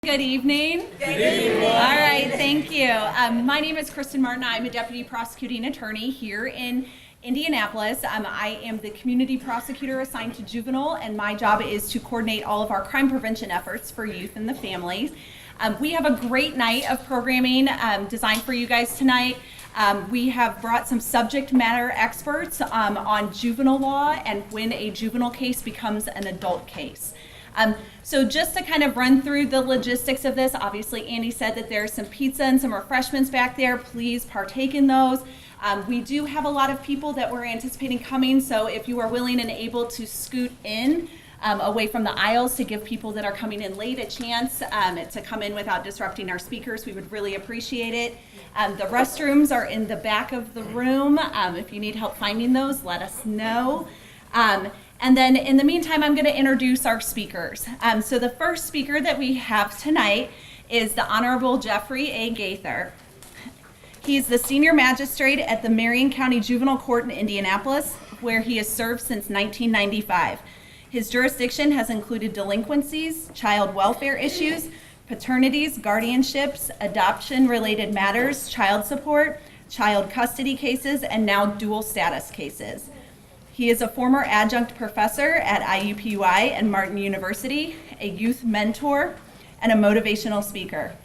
Good evening. Good evening. All right, thank you. My name is Kristen Martin. I'm a deputy prosecuting attorney here in Indianapolis. I am the community prosecutor assigned to Juvenile, and my job is to coordinate all of our crime prevention efforts for youth and the families. We have a great night of programming designed for you guys tonight. We have brought some subject matter experts on juvenile law and when a juvenile case becomes an adult case. So just to kind of run through the logistics of this, obviously Andy said that there's some pizza and some refreshments back there. Please partake in those. We do have a lot of people that we're anticipating coming, so if you are willing and able to scoot in away from the aisles to give people that are coming in late a chance to come in without disrupting our speakers, we would really appreciate it. The restrooms are in the back of the room. If you need help finding those, let us know. And then in the meantime, I'm going to introduce our speakers. So the first speaker that we have tonight is the Honorable Jeffrey A. Gaither. He's the senior magistrate at the Marion County Juvenile Court in Indianapolis, where he has served since 1995. His jurisdiction has included delinquencies, child welfare issues, paternities, guardianships, adoption-related matters, child support, child custody cases, and now dual status cases. He is a former adjunct professor at IUPUI and Martin University, a youth mentor, and a motivational speaker.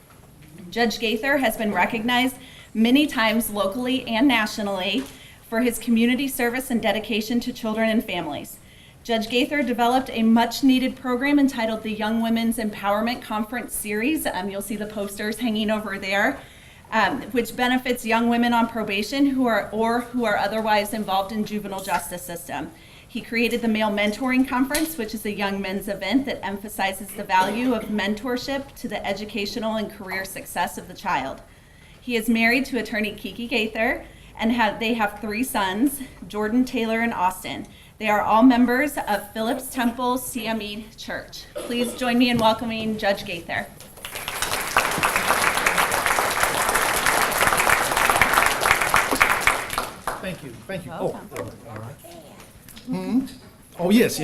Judge Gaither has been recognized many times locally and nationally for his community service and dedication to children and families. Judge Gaither developed a much-needed program entitled the Young Women's Empowerment Conference Series. You'll see the posters hanging over there. Which benefits young women on probation who are otherwise involved in juvenile justice system. He created the Male Mentoring Conference, which is a young men's event that emphasizes the value of mentorship to the educational and career success of the child. He is married to attorney Kiki Gaither, and they have 3 sons, Jordan, Taylor, and Austin. They are all members of Phillips Temple CME Church. Please join me in welcoming Judge Gaither. Thank you. Welcome. All right. Oh, yes.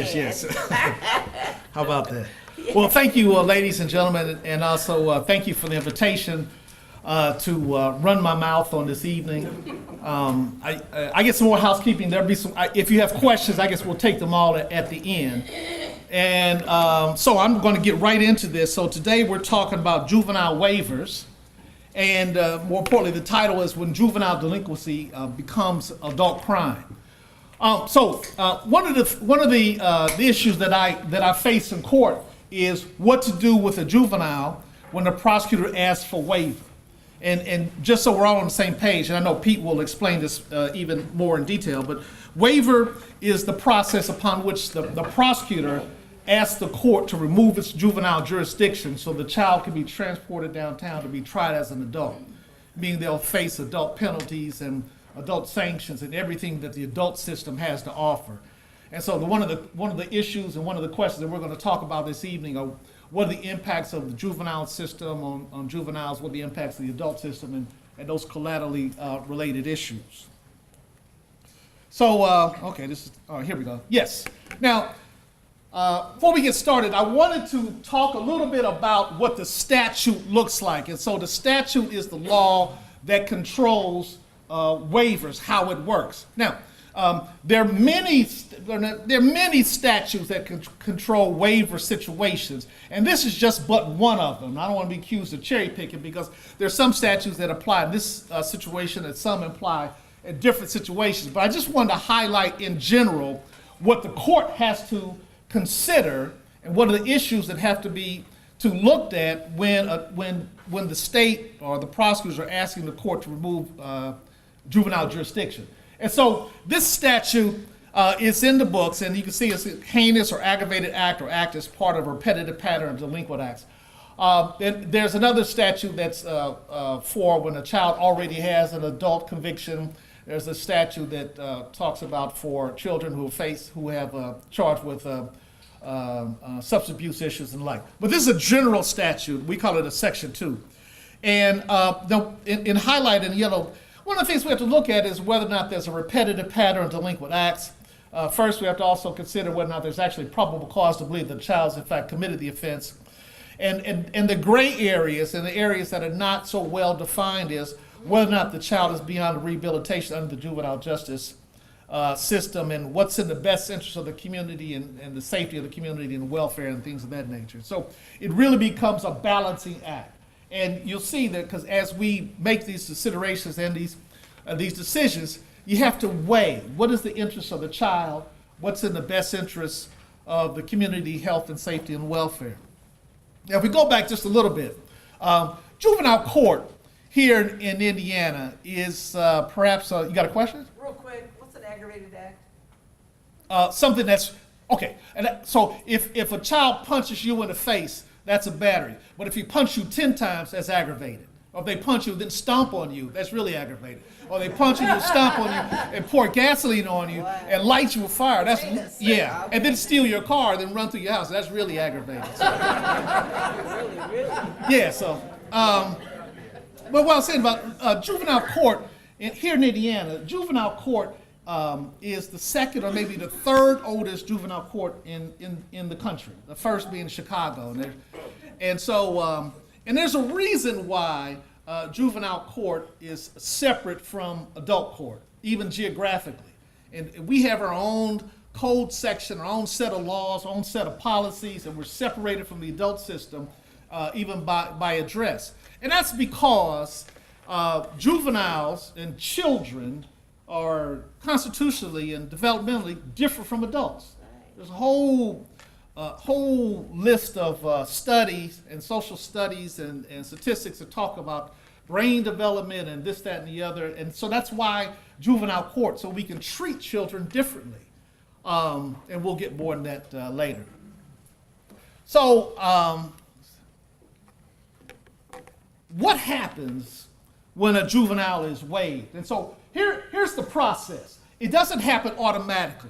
How about that? Well, thank you, ladies and gentlemen, and also thank you for the invitation to run my mouth on this evening. I get some more housekeeping. There'll be some. If you have questions, I guess we'll take them all at the end. And so I'm going to get right into this. So today we're talking about juvenile waivers. And more importantly, the title is When Juvenile Delinquency Becomes Adult Crime. So one of the issues that I face in court is what to do with a juvenile when the prosecutor asks for waiver. And just so we're all on the same page, and I know Pete will explain this even more in detail, but waiver is the process upon which the prosecutor asks the court to remove its juvenile jurisdiction so the child can be transported downtown to be tried as an adult, meaning they'll face adult penalties and adult sanctions and everything that the adult system has to offer. And so one of the issues and one of the questions that we're going to talk about this evening are what are the impacts of the juvenile system on juveniles, what are the impacts of the adult system, and those collaterally related issues. So, okay, here we go. Yes. Now, before we get started, I wanted to talk a little bit about what the statute looks like. And so the statute is the law that controls waivers, how it works. Now, there are many statutes that control waiver situations, and this is just but one of them. I don't want to be accused of cherry picking because there are some statutes that apply in this situation and some apply in different situations. But I just wanted to highlight in general what the court has to consider and what are the issues that have to be looked at when the state or the prosecutors are asking the court to remove juvenile jurisdiction. And so this statute is in the books, and you can see it's a heinous or aggravated act or act as part of a repetitive pattern of delinquent acts. And there's another statute that's for when a child already has an adult conviction. There's a statute that talks about for children who have charged with substance abuse issues and the like. But this is a general statute. We call it a Section 2. And in highlight in yellow, one of the things we have to look at is whether or not there's a repetitive pattern of delinquent acts. First, we have to also consider whether or not there's actually probable cause to believe that the child has in fact committed the offense. And the gray areas and the areas that are not so well defined is whether or not the child is beyond rehabilitation under the juvenile justice system, and what's in the best interest of the community and the safety of the community and welfare and things of that nature. So it really becomes a balancing act. And you'll see that because as we make these considerations and these decisions, you have to weigh what is the interest of the child, what's in the best interest of the community health and safety and welfare. Now, if we go back just a little bit, juvenile court here in Indiana is perhaps, you got a question? Real quick, what's an aggravated act? Something that's, okay, so if a child punches you in the face, that's a battery. But if he punch you 10 times, that's aggravated. Or if they punch you, then stomp on you, that's really aggravated. Or they punch you, stomp on you, and pour gasoline on you, and light you with fire. That's, yeah. And then steal your car, then run through your house. That's really aggravated. So. Really? Yeah, so, but what I was saying about juvenile court, here in Indiana, juvenile court is the second or maybe the third oldest juvenile court in the country. The first being Chicago. And so, and there's a reason why juvenile court is separate from adult court, even geographically. And we have our own code section, our own set of laws, our own set of policies, and we're separated from the adult system even by address. And that's because juveniles and children are constitutionally and developmentally different from adults. There's a whole list of studies and social studies and statistics that talk about brain development and this, that, and the other. And so that's why juvenile court, so we can treat children differently. And we'll get more on that later. So what happens when a juvenile is waived? And so here's the process. It doesn't happen automatically.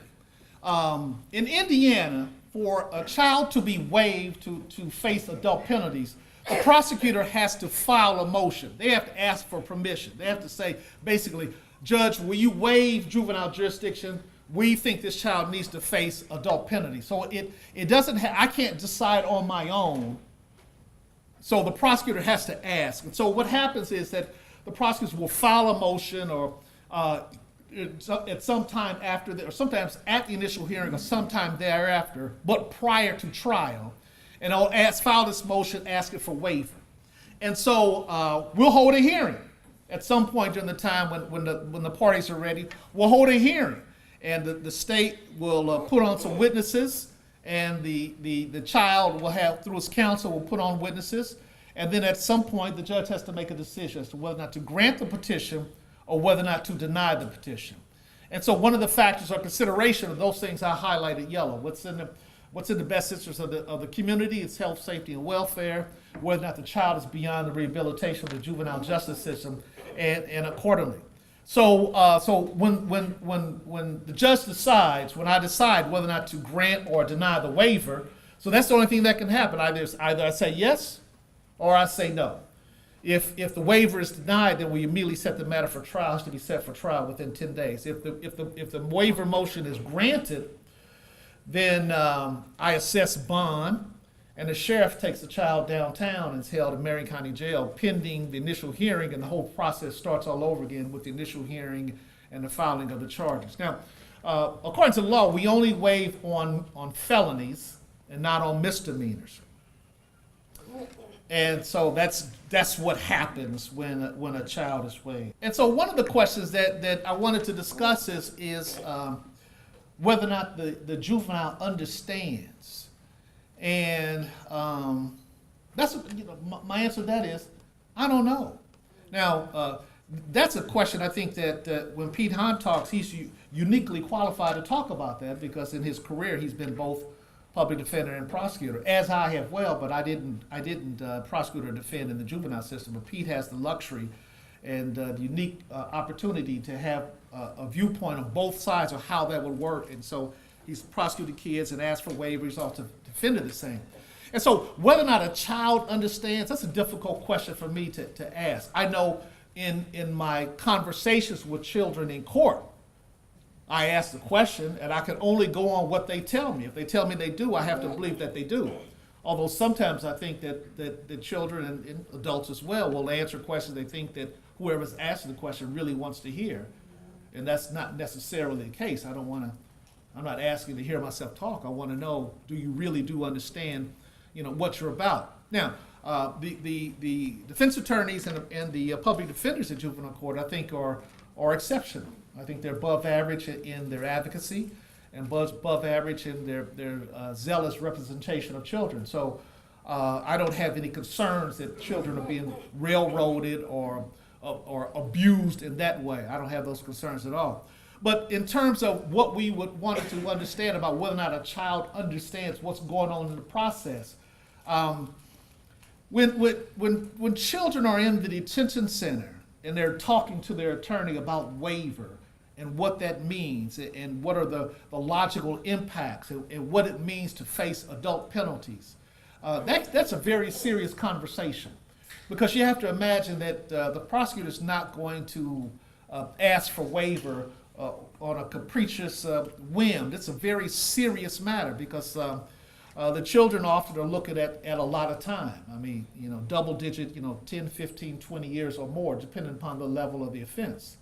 In Indiana, for a child to be waived to face adult penalties, the prosecutor has to file a motion. They have to ask for permission. They have to say, basically, Judge, will you waive juvenile jurisdiction? We think this child needs to face adult penalty. So it doesn't I can't decide on my own. So the prosecutor has to ask. And so what happens is that the prosecutors will file a motion or at some time after, or sometimes at the initial hearing or sometime thereafter, but prior to trial. And I'll file this motion asking for waiver. And so we'll hold a hearing at some point during the time when the parties are ready. We'll hold a hearing. And the state will put on some witnesses, and the child will have, through his counsel, will put on witnesses. And then at some point, the judge has to make a decision as to whether or not to grant the petition or whether or not to deny the petition. And so one of the factors or consideration of those things I highlighted yellow. What's in the best interest of the community, its health, safety, and welfare, whether or not the child is beyond the rehabilitation of the juvenile justice system, and accordingly. So when the judge decides, when I decide whether or not to grant or deny the waiver, so that's the only thing that can happen. Either I say yes or I say no. If the waiver is denied, then we immediately set the matter for trial. It has to be set for trial within 10 days. If the waiver motion is granted, then I assess bond, and the sheriff takes the child downtown and is held in Marion County Jail pending the initial hearing, and the whole process starts all over again with the initial hearing and the filing of the charges. Now, according to the law, we only waive on felonies and not on misdemeanors. And so that's what happens when a child is waived. And so one of the questions that I wanted to discuss is whether or not the juvenile understands. And that's my answer to that is, I don't know. Now, that's a question I think that when Pete Hahn talks, he's uniquely qualified to talk about that, because in his career he's been both public defender and prosecutor, as I have well, but I didn't prosecute or defend in the juvenile system. But Pete has the luxury and the unique opportunity to have a viewpoint on both sides of how that would work. And so he's prosecuted kids and asked for waivers, also defended the same. And so whether or not a child understands, that's a difficult question for me to ask. I know in my conversations with children in court, I ask the question, and I can only go on what they tell me. If they tell me they do, I have to believe that they do. Although sometimes I think that the children and adults as well will answer questions they think that whoever's asking the question really wants to hear. And that's not necessarily the case. I'm not asking to hear myself talk. I want to know, do you really do understand, what you're about? Now, the defense attorneys and the public defenders at juvenile court, I think, are exceptional. I think they're above average in their advocacy and above average in their zealous representation of children. So I don't have any concerns that children are being railroaded or abused in that way. I don't have those concerns at all. But in terms of what we would want to understand about whether or not a child understands what's going on in the process, when children are in the detention center and they're talking to their attorney about waiver and what that means and what are the logical impacts and what it means to face adult penalties, that's a very serious conversation, because you have to imagine that the prosecutor is not going to ask for waiver on a capricious whim. It's a very serious matter, because the children often are looking at a lot of time. I mean, double digit, 10, 15, 20 years or more, depending upon the level of the offense.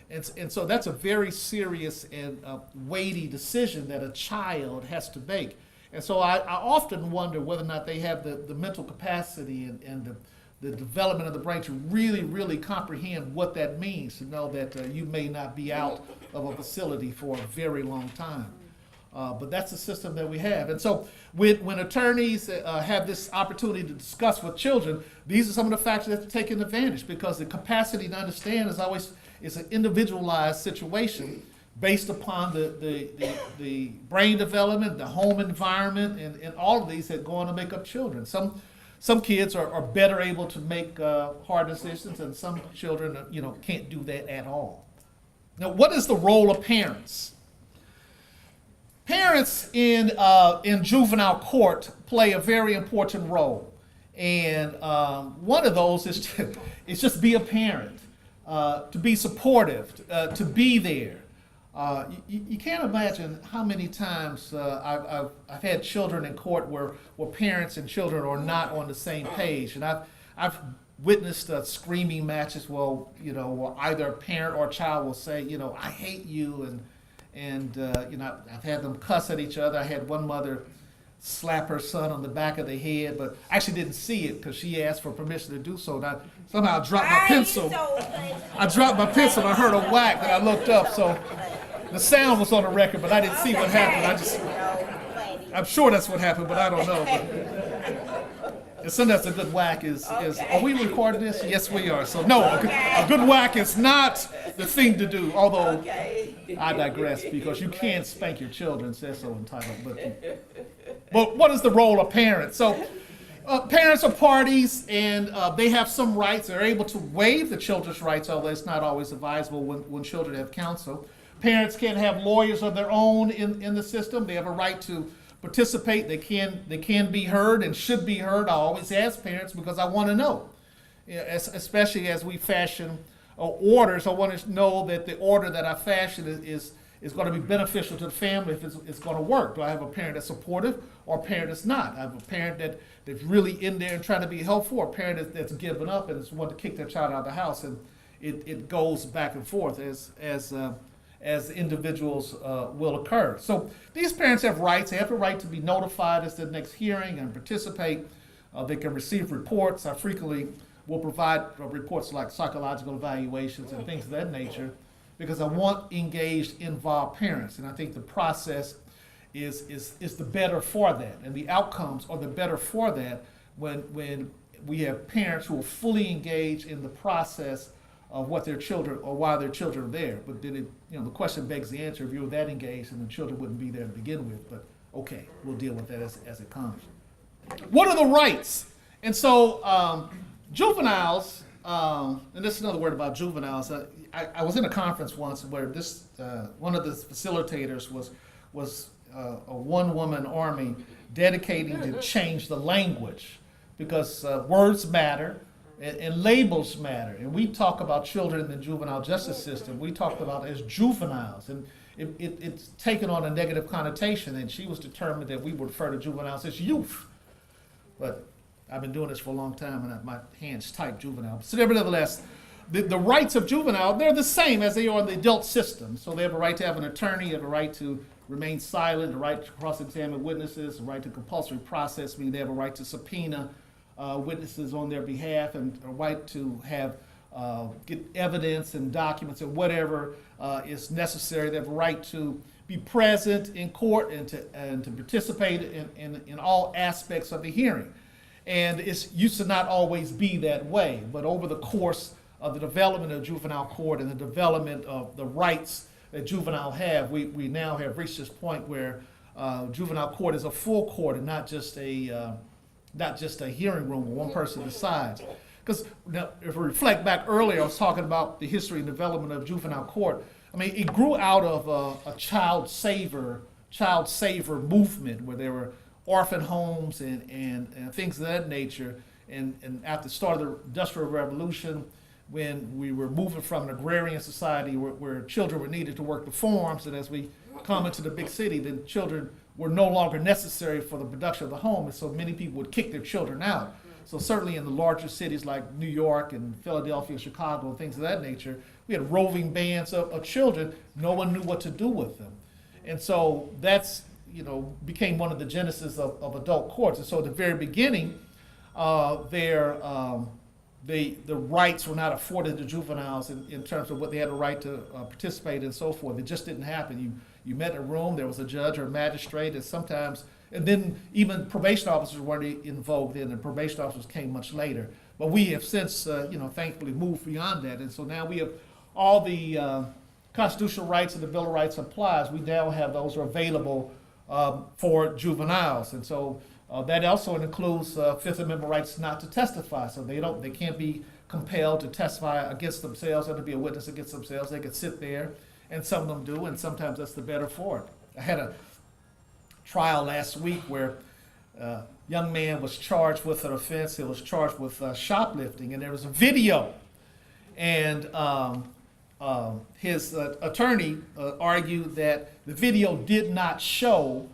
And so that's a very serious and weighty decision that a child has to make. And so I often wonder whether or not they have the mental capacity and the development of the brain to really, really comprehend what that means, to know that you may not be out of a facility for a very long time. But that's the system that we have. And so when attorneys have this opportunity to discuss with children, these are some of the factors that have taken advantage, because the capacity to understand is an individualized situation based upon the brain development, the home environment, and all of these that go on to make up children. Some kids are better able to make hard decisions, and some children can't do that at all. Now, what is the role of parents? Parents in juvenile court play a very important role, and one of those is just be a parent, to be supportive, to be there. You can't imagine how many times I've had children in court where parents and children are not on the same page, and I've witnessed screaming matches. Well, where either a parent or a child will say, I hate you, and I've had them cuss at each other. I had one mother slap her son on the back of the head, but I actually didn't see it because she asked for permission to do so. And somehow I dropped my pencil. I heard a whack, and I looked up. So the sound was on the record, but I didn't see what happened. I'm sure that's what happened, but I don't know. And sometimes a good whack is are we recording this? Yes, we are. So no, a good whack is not the thing to do, although I digress, because you can spank your children, says so entitled. But what is the role of parents? So parents are parties, and they have some rights. They're able to waive the children's rights, although it's not always advisable when children have counsel. Parents can have lawyers of their own in the system. They have a right to participate. They can be heard and should be heard. I always ask parents because I want to know, especially as we fashion orders. I want to know that the order that I fashion is going to be beneficial to the family, if it's going to work. Do I have a parent that's supportive or a parent that's not? I have a parent that's really in there and trying to be helpful, or a parent that's given up and is wanting to kick their child out of the house, and it goes back and forth as individuals will occur. So these parents have rights. They have the right to be notified as to the next hearing and participate. They can receive reports. I frequently will provide reports like psychological evaluations and things of that nature, because I want engaged, involved parents. And I think the process is the better for that, and the outcomes are the better for that when we have parents who are fully engaged in the process of what their children, or why their children are there. But then the question begs the answer: if you were that engaged, then the children wouldn't be there to begin with. But okay, we'll deal with that as it comes. What are the rights? And so juveniles, and this is another word about juveniles. I was in a conference once where this one of the facilitators was a one-woman army dedicating to change the language, because words matter. And labels matter. And we talk about children in the juvenile justice system. We talk about as juveniles. And it's taken on a negative connotation. And she was determined that we would refer to juveniles as youth. but I've been doing this for a long time, and my hands type juvenile. So nevertheless, the rights of juvenile, they're the same as they are in the adult system. So they have a right to have an attorney, have a right to remain silent, the right to cross-examine witnesses, the right to compulsory process, meaning they have a right to subpoena witnesses on their behalf, and a right to have get evidence and documents and whatever is necessary. They have a right to be present in court and to participate in all aspects of the hearing. And it used to not always be that way, but over the course of the development of juvenile court and the development of the rights that juvenile have, we now have reached this point where juvenile court is a full court and not just a hearing room where one person decides. Because if we reflect back earlier, I was talking about the history and development of juvenile court. I mean, it grew out of a child saver movement where there were orphan homes and things of that nature. And at the start of the Industrial Revolution, when we were moving from an agrarian society where children were needed to work the farms, and as we come into the big city, then children were no longer necessary for the production of the home, and so many people would kick their children out. So certainly in the larger cities like New York and Philadelphia, Chicago, and things of that nature, we had roving bands of children. No one knew what to do with them. And so that's, became one of the genesis of adult courts. And so at the very beginning, the rights were not afforded to juveniles in terms of what they had a right to participate and so forth. It just didn't happen. You met in a room, there was a judge or a magistrate, and then even probation officers weren't in vogue then, and probation officers came much later. But we have since, thankfully moved beyond that. And so now we have all the constitutional rights and the Bill of Rights applies. We now have those are available for juveniles. And so that also includes Fifth Amendment rights not to testify. So they can't be compelled to testify against themselves or to be a witness against themselves. They can sit there, and some of them do, and sometimes that's the better for it. I had a trial last week where a young man was charged with an offense. He was charged with shoplifting, and there was a video. And his attorney argued that the video did not show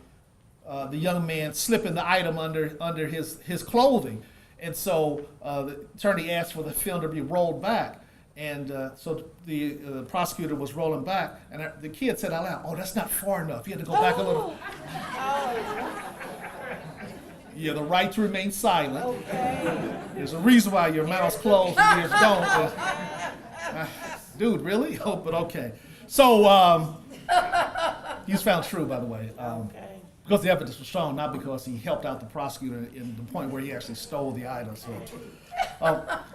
the young man slipping the item under his clothing. And so the attorney asked for the film to be rolled back. And so the prosecutor was rolling back, and the kid said out loud, "Oh, that's not far enough. You had to go back a little." You have the right to remain silent. Okay. There's a reason why your mouth's closed and yours don't. Dude, really? Oh, but okay. So he was found true, by the way. Okay. Because the evidence was strong, not because he helped out the prosecutor in the point where he actually stole the item. So,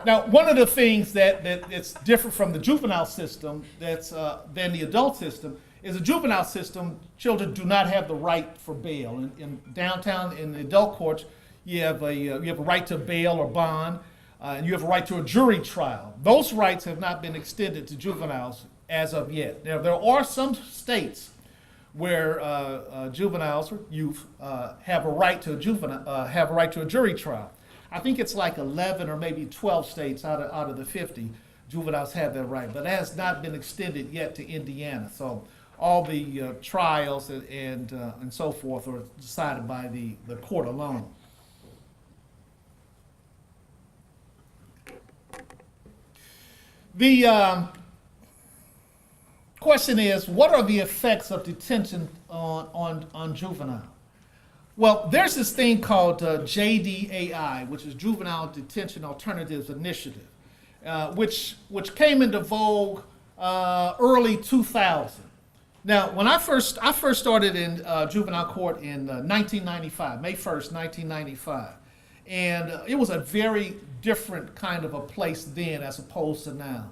now, one of the things that's different from the juvenile system than the adult system is the juvenile system, children do not have the right for bail. In downtown, in the adult courts, you have a right to bail or bond, and you have a right to a jury trial. Those rights have not been extended to juveniles as of yet. Now, there are some states where juveniles or youth have a right to a jury trial. I think it's like 11 or maybe 12 states out of the 50 juveniles have that right, but that has not been extended yet to Indiana. So all the trials and so forth are decided by the court alone. The question is, what are the effects of detention on juvenile? Well, there's this thing called JDAI, which is Juvenile Detention Alternatives Initiative, which came into vogue early 2000. Now, when I first started in juvenile court in 1995, May 1st, 1995, and it was a very different kind of a place then as opposed to now.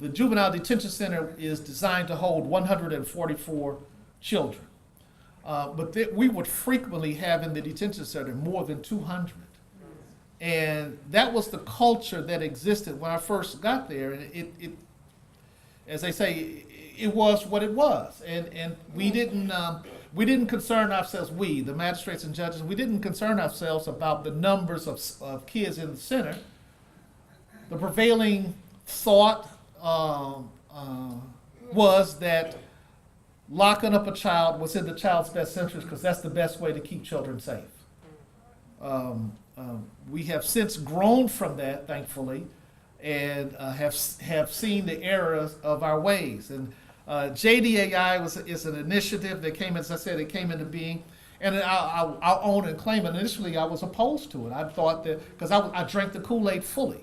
The Juvenile Detention Center is designed to hold 144 children. But we would frequently have in the detention center more than 200. And that was the culture that existed when I first got there. And it as they say, it was what it was. And we didn't concern ourselves, the magistrates and judges, we didn't concern ourselves about the numbers of kids in the center. The prevailing thought was that locking up a child was in the child's best interest because that's the best way to keep children safe. We have since grown from that, thankfully, and have seen the errors of our ways. And JDAI is an initiative that came, as I said, it came into being. And I'll own and claim it. Initially, I was opposed to it. I thought that, because I drank the Kool-Aid fully.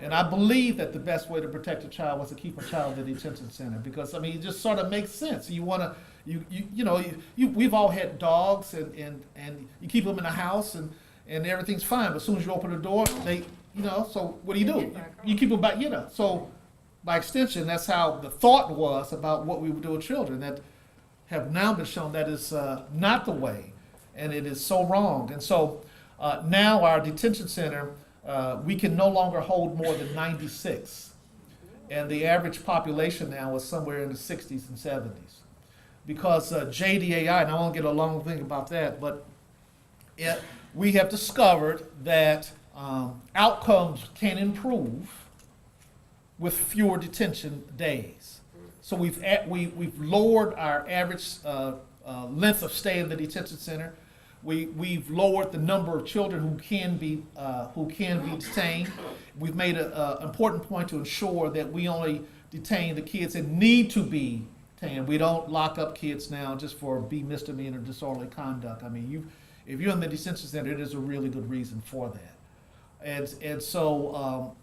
And I believe that the best way to protect a child was to keep a child in the detention center, because, I mean, it just sort of makes sense. You want to, we've all had dogs, and you keep them in the house, and everything's fine. But as soon as you open the door, so what do? You keep them back, So by extension, that's how the thought was about what we would do with children that have now been shown that is not the way, and it is so wrong. And so now our detention center, we can no longer hold more than 96. And the average population now is somewhere in the 60s and 70s. Because JDAI, and I won't get a long thing about that, but we have discovered that outcomes can improve with fewer detention days. So we've lowered our average length of stay in the detention center. We've lowered the number of children who can be detained. We've made an important point to ensure that we only detain the kids that need to be detained. We don't lock up kids now just for misdemeanor disorderly conduct. I mean, if you're in the detention center, there's a really good reason for that. And so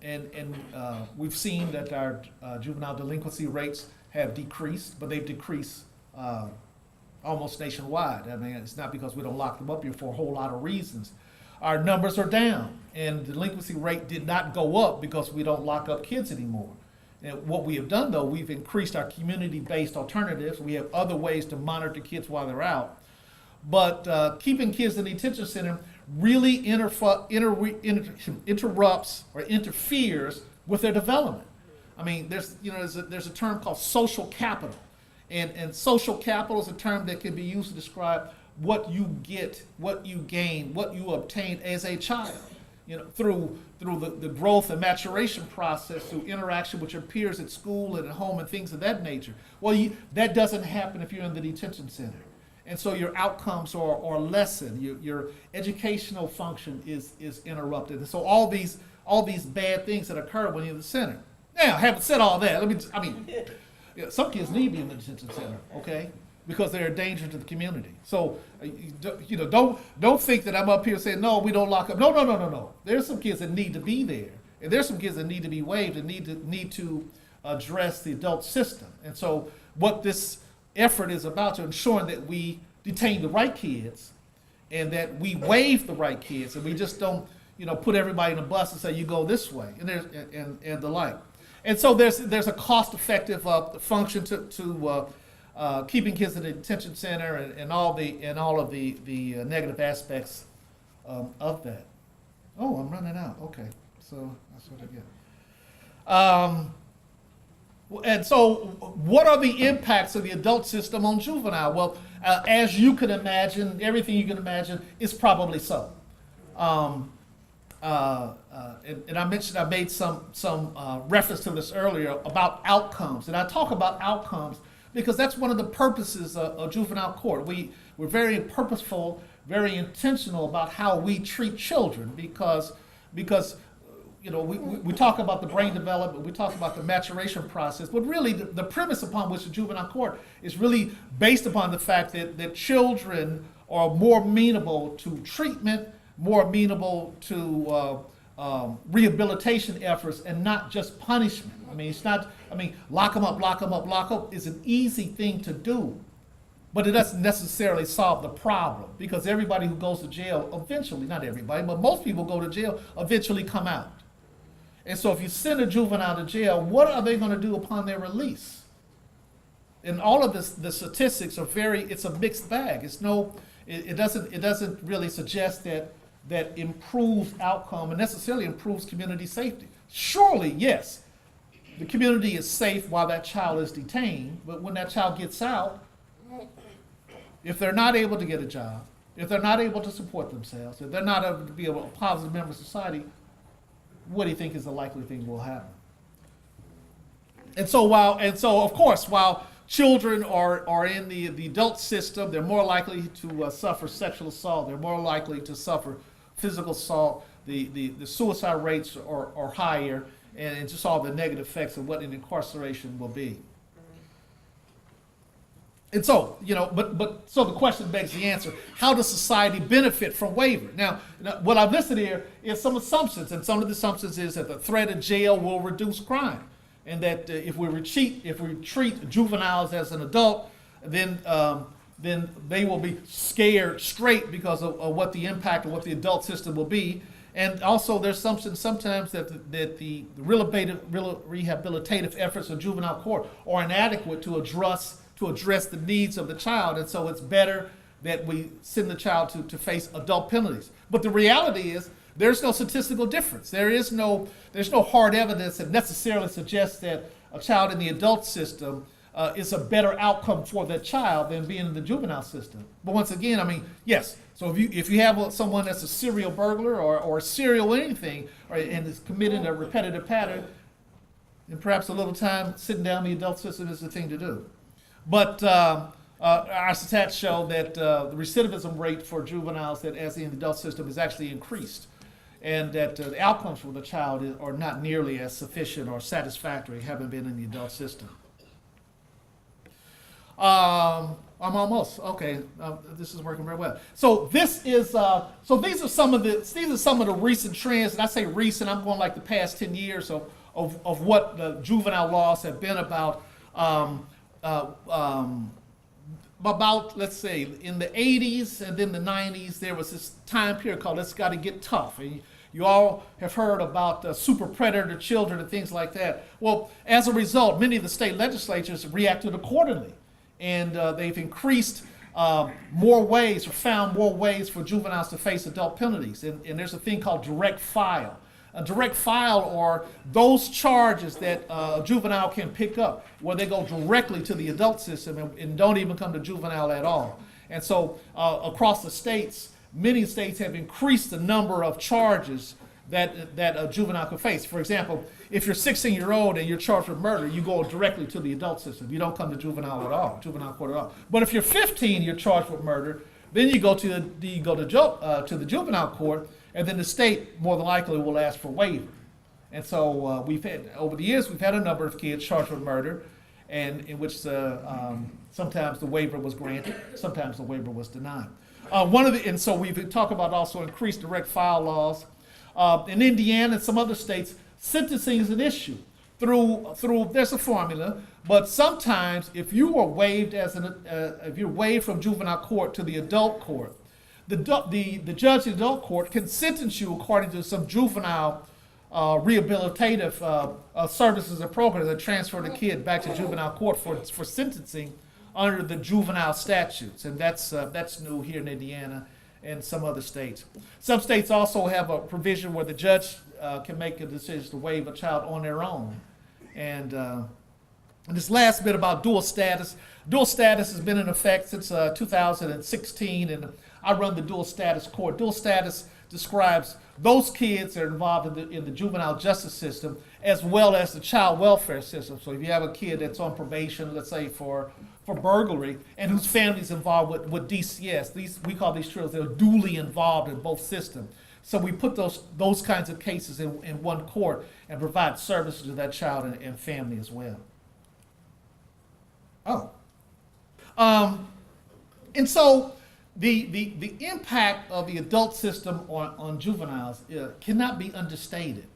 we've seen that our juvenile delinquency rates have decreased, but they've decreased almost nationwide. I mean, it's not because we don't lock them up here for a whole lot of reasons. Our numbers are down, and the delinquency rate did not go up because we don't lock up kids anymore. And what we have done, though, we've increased our community-based alternatives. We have other ways to monitor kids while they're out. But keeping kids in the detention center really interrupts or interferes with their development. I mean, there's a term called social capital, and social capital is a term that can be used to describe what you get, what you gain, what you obtain as a child, through the growth and maturation process, through interaction with your peers at school and at home and things of that nature. Well, that doesn't happen if you're in the detention center, and so your outcomes are lessened. Your educational function is interrupted, and so all these bad things that occur when you're in the center. Now, having said all that, some kids need to be in the detention center, okay, because they're a danger to the community. So, don't think that I'm up here saying, no, we don't lock up. No. There's some kids that need to be there, and there's some kids that need to be waived and need to address the adult system. And so, what this effort is about to ensuring that we detain the right kids, and that we waive the right kids, and we just don't, put everybody in a bus and say you go this way, and the like. And so there's a cost-effective function to keeping kids in the detention center and all of the negative aspects of that. Oh, I'm running out. Okay, so that's what I get. And so, what are the impacts of the adult system on juvenile? Well, as you can imagine, everything you can imagine is probably so. And I mentioned, I made some reference to this earlier about outcomes. And I talk about outcomes because that's one of the purposes of juvenile court. We're very purposeful, very intentional about how we treat children because we talk about the brain development, we talk about the maturation process, but really the premise upon which the juvenile court is really based upon the fact that children are more amenable to treatment, more amenable to rehabilitation efforts, and not just punishment. Lock them up is an easy thing to do, but it doesn't necessarily solve the problem, because everybody who goes to jail eventually, not everybody, but most people go to jail, eventually come out. And so if you send a juvenile to jail, what are they going to do upon their release? And all of this, the statistics are it's a mixed bag. It doesn't really suggest that improves outcome and necessarily improves community safety. Surely, yes, the community is safe while that child is detained, but when that child gets out, if they're not able to get a job, if they're not able to support themselves, if they're not able to be a positive member of society, what do you think is the likely thing will happen? And so of course, while children are in the adult system, they're more likely to suffer sexual assault, they're more likely to suffer physical assault, the suicide rates are higher, and just all the negative effects of what an incarceration will be. And so, so the question begs the answer: how does society benefit from waiver? Now, what I've listed here is some assumptions, and some of the assumptions is that the threat of jail will reduce crime, and that if we treat juveniles as an adult, then they will be scared straight because of what the impact of what the adult system will be. And also, there's assumptions sometimes that the rehabilitative efforts of juvenile court are inadequate to address the needs of the child, and so it's better that we send the child to face adult penalties. But the reality is there's no statistical difference. There's no hard evidence that necessarily suggests that a child in the adult system is a better outcome for that child than being in the juvenile system. But once again, I mean, yes. So if you have someone that's a serial burglar or a serial anything, and is committing a repetitive pattern, then perhaps a little time sitting down in the adult system is the thing to do. But our stats show that the recidivism rate for juveniles that as in the adult system is actually increased, and that the outcomes for the child are not nearly as sufficient or satisfactory having been in the adult system. I'm almost okay. This is working very well. So these are some of the recent trends, and I say recent. I'm going like the past 10 years of what the juvenile laws have been about. About, let's say, in the 80s and then the 90s, there was this time period called "It's Got to Get Tough." And you all have heard about super predator children and things like that. Well, as a result, many of the state legislatures reacted accordingly, and they've increased more ways or found more ways for juveniles to face adult penalties. And there's a thing called direct file. A direct file are those charges that a juvenile can pick up where they go directly to the adult system and don't even come to juvenile at all. And so across the states, many states have increased the number of charges that a juvenile can face. For example, if you're 16-year-old and you're charged with murder, you go directly to the adult system. You don't come to juvenile court at all. But if you're 15, you're charged with murder, then you go to the juvenile court, and then the state more than likely will ask for waiver. And so over the years, we've had a number of kids charged with murder, and in which sometimes the waiver was granted, sometimes the waiver was denied. And so we've talked about also increased direct file laws. In Indiana and some other states, sentencing is an issue. There's a formula, but sometimes if you are waived if you're waived from juvenile court to the adult court, the judge in the adult court can sentence you according to some juvenile rehabilitative services and programs that transfer the kid back to juvenile court for sentencing under the juvenile statutes, and that's new here in Indiana and some other states. Some states also have a provision where the judge can make a decision to waive a child on their own. And this last bit about dual status. Dual status has been in effect since 2016, and I run the dual status court. Dual status describes those kids that are involved in the juvenile justice system as well as the child welfare system. So if you have a kid that's on probation, let's say for burglary, and whose family's involved with DCS, we call these children, they're duly involved in both systems. So we put those kinds of cases in one court and provide services to that child and family as well. And so the impact of the adult system on juveniles cannot be understated,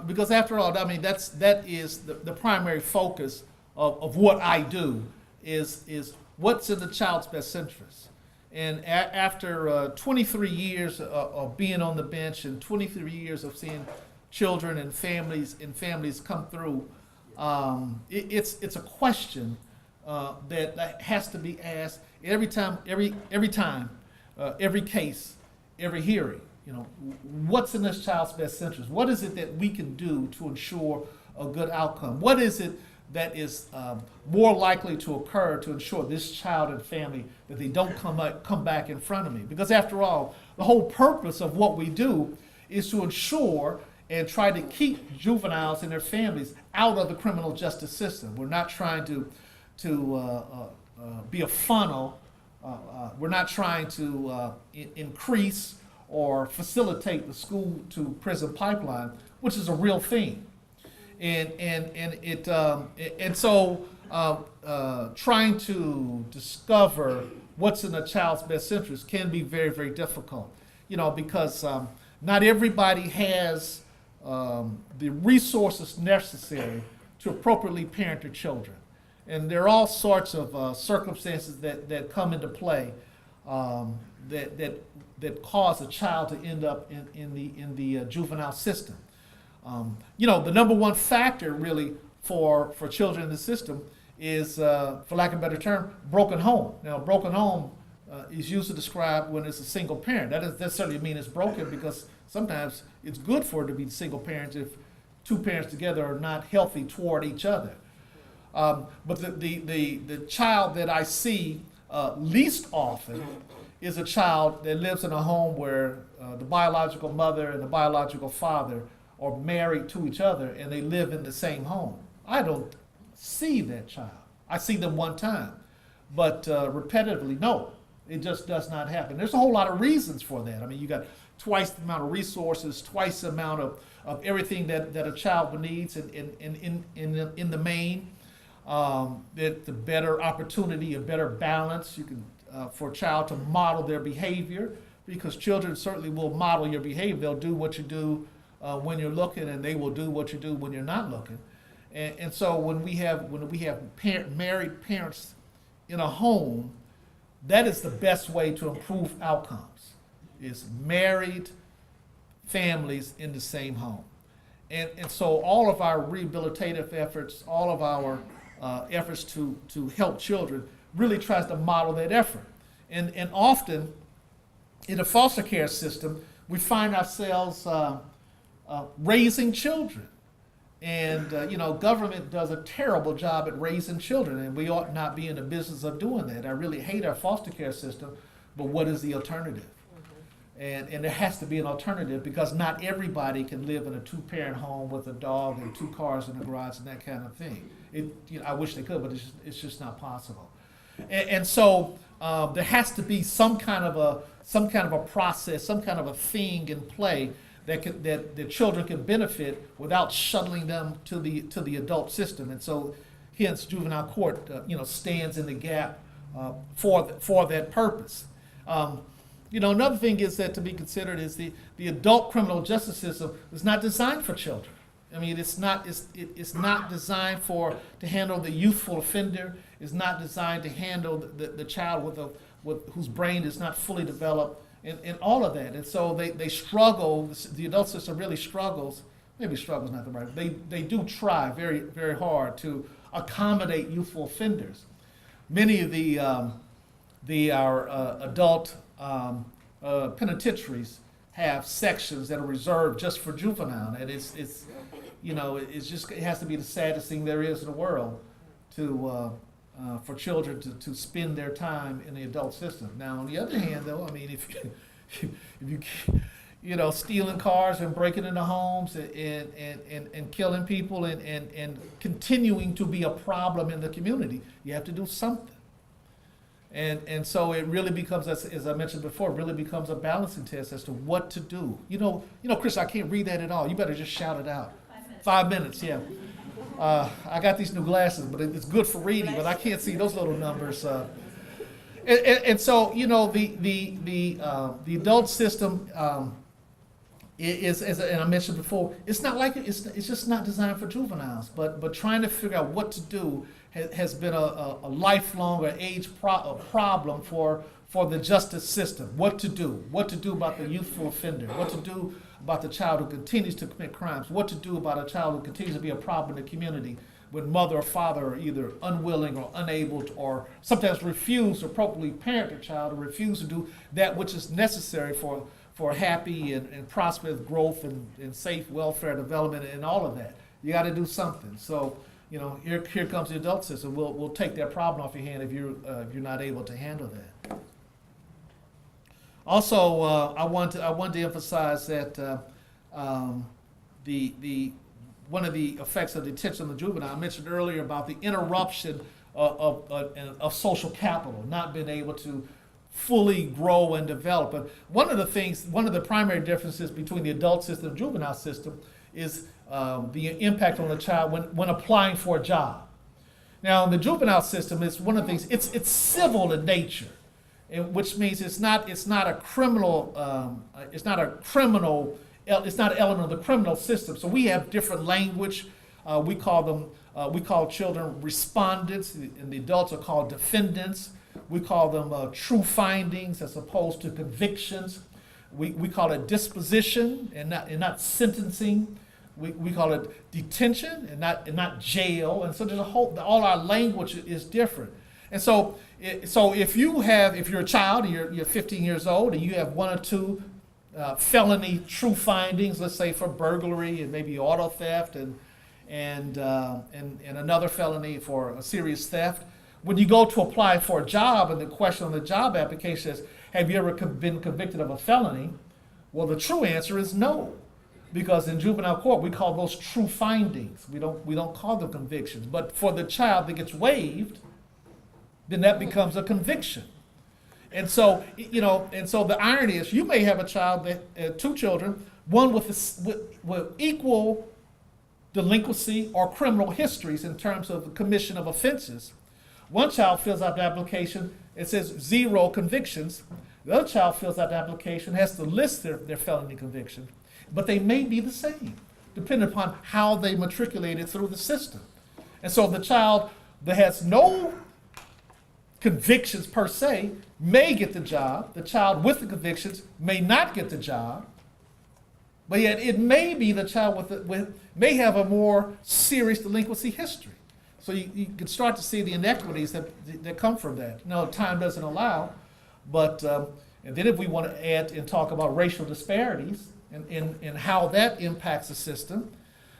because after all, I mean that is the primary focus of what I do is what's in the child's best interest. And after 23 years of being on the bench and 23 years of seeing children and families come through, it's a question that has to be asked every time, every case, every hearing. You know, what's in this child's best interest? What is it that we can do to ensure a good outcome? What is it that is more likely to occur to ensure this child and family that they don't come back in front of me? Because after all, the whole purpose of what we do is to ensure and try to keep juveniles and their families out of the criminal justice system. We're not trying to be a funnel. We're not trying to increase or facilitate the school to prison pipeline, which is a real thing. Trying to discover what's in a child's best interest can be very, very difficult, because not everybody has the resources necessary to appropriately parent their children. And there are all sorts of circumstances that come into play that cause a child to end up in the juvenile system. The number one factor really for children in the system is, for lack of a better term, broken home. Now, broken home is used to describe when it's a single parent. That doesn't necessarily mean it's broken, because sometimes it's good for it to be single parents if two parents together are not healthy toward each other. But the child that I see least often is a child that lives in a home where the biological mother and the biological father are married to each other and they live in the same home. I don't see that child. I see them one time, but repetitively, no, it just does not happen. There's a whole lot of reasons for that. I mean, you got twice the amount of resources, twice the amount of everything that a child needs in the main. That the better opportunity, a better balance, you can for a child to model their behavior, because children certainly will model your behavior. They'll do what you do when you're looking, and they will do what you do when you're not looking. And so when we have married parents in a home, that is the best way to improve outcomes, is married families in the same home. And so all of our rehabilitative efforts, all of our efforts to help children really tries to model that effort. And often in the foster care system, we find ourselves raising children. And, government does a terrible job at raising children, and we ought not be in the business of doing that. I really hate our foster care system, but what is the alternative? And there has to be an alternative, because not everybody can live in a two-parent home with a dog and 2 cars in the garage and that kind of thing. I wish they could, but it's just not possible. And so there has to be some kind of a process, some kind of a thing in play that the children can benefit without shuttling them to the adult system. And so, hence, juvenile court stands in the gap for that purpose. Another thing is that to be considered is the adult criminal justice system is not designed for children. I mean, it's not designed to handle the youthful offender. It's not designed to handle the child whose brain is not fully developed, and all of that. And so they struggle. The adult system really struggles. Maybe struggles not the right. They do try very, very hard to accommodate youthful offenders. Many of our adult penitentiaries have sections that are reserved just for juvenile, and it has to be the saddest thing there is in the world for children to spend their time in the adult system. Now, on the other hand, though, I mean, if you stealing cars and breaking into homes and killing people and continuing to be a problem in the community, you have to do something. And so it really becomes, as I mentioned before, it really becomes a balancing test as to what to do. Chris, I can't read that at all. You better just shout it out. 5 minutes, yeah. I got these new glasses, but it's good for reading, but I can't see those little numbers. And so, the adult system is, as I mentioned before, it's just not designed for juveniles. But trying to figure out what to do has been a lifelong or age problem for the justice system. What to do about the youthful offender, what to do about the child who continues to commit crimes, what to do about a child who continues to be a problem in the community when mother or father are either unwilling or unable to, or sometimes refuse to appropriately parent their child, or refuse to do that which is necessary for happy and prosperous growth and safe welfare development and all of that. You got to do something. So, here comes the adult system. We'll take that problem off your hand if you're not able to handle that. Also, I want to emphasize that one of the effects of detention of the juvenile, I mentioned earlier about the interruption of social capital, not being able to fully grow and develop. But one of the primary differences between the adult system and juvenile system is the impact on the child when applying for a job. Now, in the juvenile system, it's one of the things. It's civil in nature, which means it's not a criminal. It's not an element of the criminal system. So we have different language. We call children respondents, and the adults are called defendants. We call them true findings as opposed to convictions. We call it disposition and not sentencing. We call it detention and not jail. And so there's all our language is different. And so if you're a child and you're 15 years old and you have one or two felony true findings, let's say for burglary and maybe auto theft and another felony for a serious theft, when you go to apply for a job and the question on the job application is, have you ever been convicted of a felony? Well, the true answer is no. Because in juvenile court, we call those true findings. We don't call them convictions. But for the child that gets waived, then that becomes a conviction. And so, the irony is you may have a child two children, one with equal delinquency or criminal histories in terms of the commission of offenses. One child fills out the application, it says 0 convictions. The other child fills out the application, has to list their felony conviction. But they may be the same, depending upon how they matriculated through the system. And so the child that has no convictions per se may get the job. The child with the convictions may not get the job. But yet it may be the child may have a more serious delinquency history. So you can start to see the inequities that come from that. No, time doesn't allow, but and then if we want to add and talk about racial disparities, and how that impacts the system,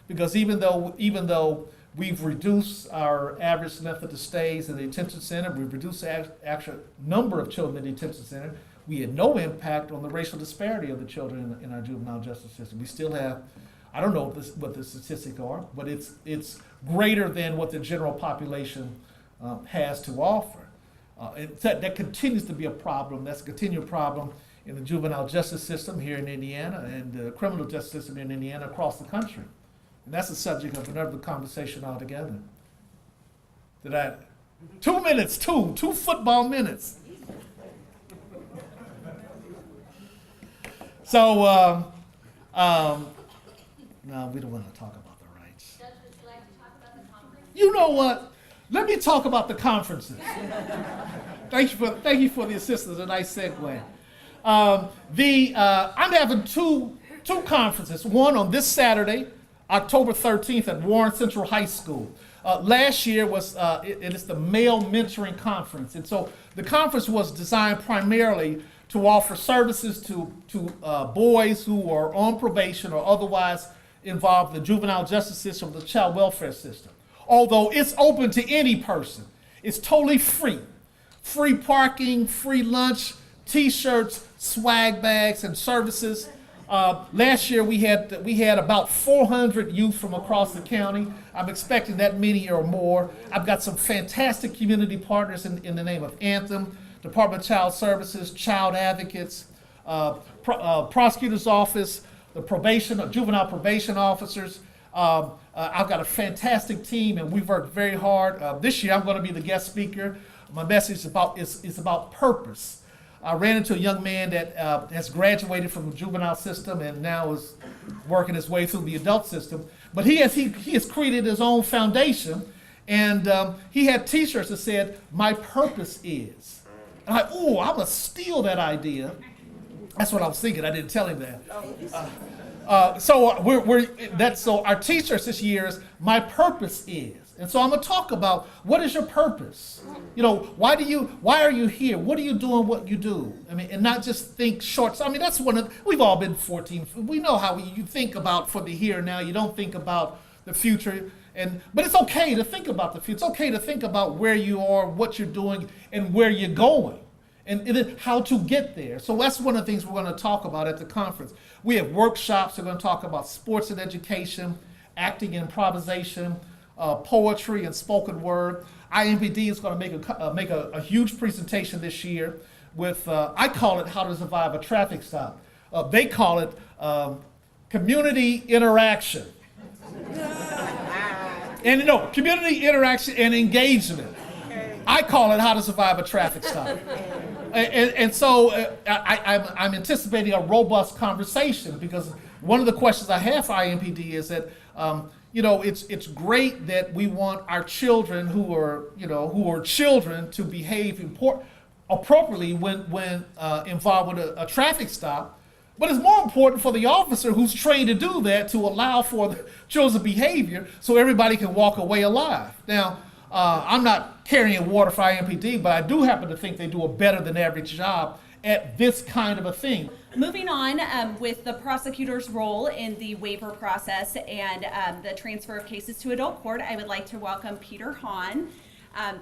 because even though we've reduced our average length of the stays in the detention center, we've reduced the actual number of children in the detention center, we had no impact on the racial disparity of the children in our juvenile justice system. We still have, I don't know what the statistics are, but it's greater than what the general population has to offer. That continues to be a problem. That's a continued problem in the juvenile justice system here in Indiana and the criminal justice system in Indiana across the country. And that's the subject of another conversation altogether. 2 minutes, two football minutes. So, no, we don't want to talk about the rights. Judge, would you like to talk about the conference? You know what? Let me talk about the conferences. Thank you for the assistance, a nice segue. I'm having two conferences. One on this Saturday, October 13th at Warren Central High School. Last year was it is the Male Mentoring Conference, and so the conference was designed primarily to offer services to boys who are on probation or otherwise involved in the juvenile justice system or the child welfare system. Although it's open to any person, it's totally free. Free parking, free lunch, T-shirts, swag bags, and services. Last year we had about 400 youth from across the county. I'm expecting that many or more. I've got some fantastic community partners in the name of Anthem, Department of Child Services, Child Advocates, Prosecutor's Office, the juvenile probation officers. I've got a fantastic team, and we've worked very hard. This year I'm going to be the guest speaker. My message is about purpose. I ran into a young man that has graduated from the juvenile system and now is working his way through the adult system. But he has created his own foundation, and he had T-shirts that said, "My purpose is." And I'm gonna steal that idea. That's what I was thinking. I didn't tell him that. So our T-shirts this year is "My purpose is." And so I'm going to talk about what is your purpose? Why are you here? What are you doing what you do? I mean, and not just think short. I mean, that's we've all been 14. We know how you think about for the here and now. You don't think about the future. But it's okay to think about the future. It's okay to think about where you are, what you're doing, and where you're going, and then how to get there. So that's one of the things we're going to talk about at the conference. We have workshops. We're going to talk about sports and education, acting and improvisation, poetry and spoken word. IMPD is going to make a huge presentation this year. with I call it how to survive a traffic stop. They call it community interaction. And no, community interaction and engagement. I call it how to survive a traffic stop. And so I'm anticipating a robust conversation, because one of the questions I have for IMPD is that it's great that we want our children who are children to behave appropriately when involved with a traffic stop. But it's more important for the officer who's trained to do that to allow for the children's behavior so everybody can walk away alive. Now, I'm not carrying water for IMPD, but I do happen to think they do a better than average job at this kind of a thing. Moving on with the prosecutor's role in the waiver process and the transfer of cases to adult court, I would like to welcome Peter Hahn.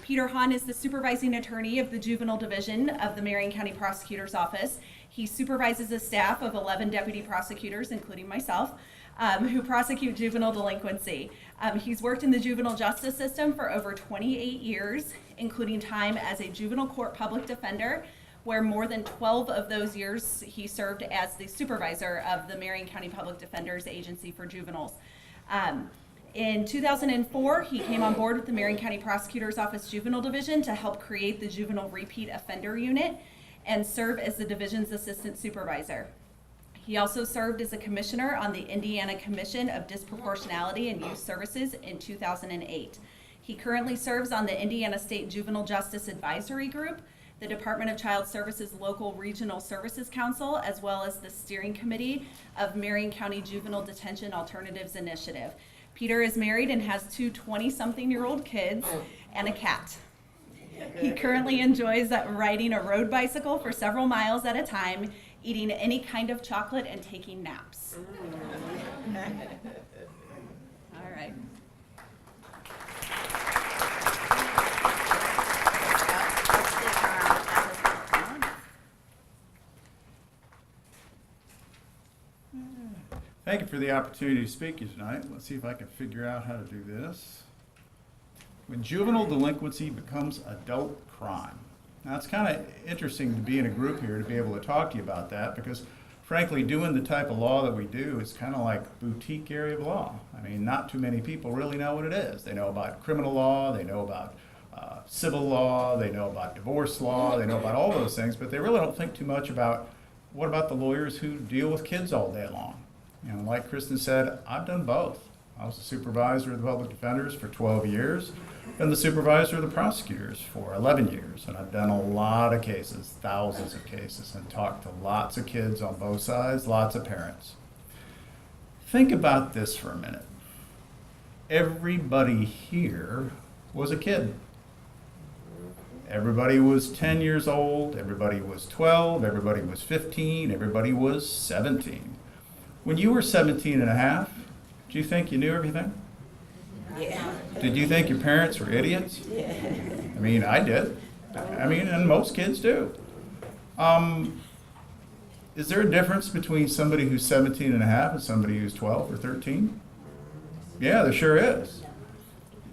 Peter Hahn is the supervising attorney of the Juvenile Division of the Marion County Prosecutor's Office. He supervises a staff of 11 deputy prosecutors, including myself, who prosecute juvenile delinquency. He's worked in the juvenile justice system for over 28 years, including time as a juvenile court public defender, where more than 12 of those years he served as the supervisor of the Marion County Public Defender's Agency for Juveniles. In 2004, he came on board with the Marion County Prosecutor's Office Juvenile Division to help create the Juvenile Repeat Offender Unit and serve as the division's assistant supervisor. He also served as a commissioner on the Indiana Commission of Disproportionality and Youth Services in 2008. He currently serves on the Indiana State Juvenile Justice Advisory Group, the Department of Child Services Local Regional Services Council, as well as the steering committee of Marion County Juvenile Detention Alternatives Initiative. Peter is married and has two 20-something-year-old kids and a cat. He currently enjoys riding a road bicycle for several miles at a time, eating any kind of chocolate, and taking naps. All right. Thank you for the opportunity to speak to you tonight. Let's see if I can figure out how to do this. When juvenile delinquency becomes adult crime. Now, it's kind of interesting to be in a group here to be able to talk to you about that, because frankly, doing the type of law that we do is kind of like boutique area of law. I mean, not too many people really know what it is. They know about criminal law, they know about civil law, they know about divorce law, they know about all those things, but they really don't think too much about what about the lawyers who deal with kids all day long. You know, like Kristen said, I've done both. I was the supervisor of the public defenders for 12 years and the supervisor of the prosecutors for 11 years. And I've done a lot of cases, thousands of cases, and talked to lots of kids on both sides, lots of parents. Think about this for a minute. Everybody here was a kid. Everybody was 10 years old, everybody was 12, everybody was 15, everybody was 17. When you were 17 and a half, do you think you knew everything? Yeah. Did you think your parents were idiots? Yeah. I mean, I did. I mean, and most kids do. Is there a difference between somebody who's 17 and a half and somebody who's 12 or 13? Yeah, there sure is.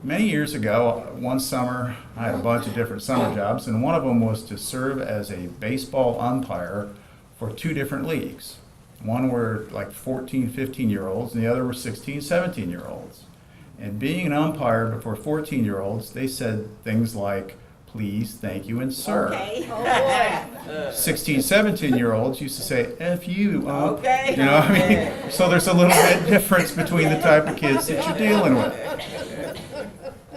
Many years ago, one summer, I had a bunch of different summer jobs, and one of them was to serve as a baseball umpire for two different leagues. One were like 14, 15-year-olds, and the other were 16, 17-year-olds. And being an umpire before 14-year-olds, they said things like, please, thank you, and sir. Okay. Oh, 16, 17-year-olds used to say, F you, Okay. You know what I mean? So there's a little bit difference between the type of kids that you're dealing with.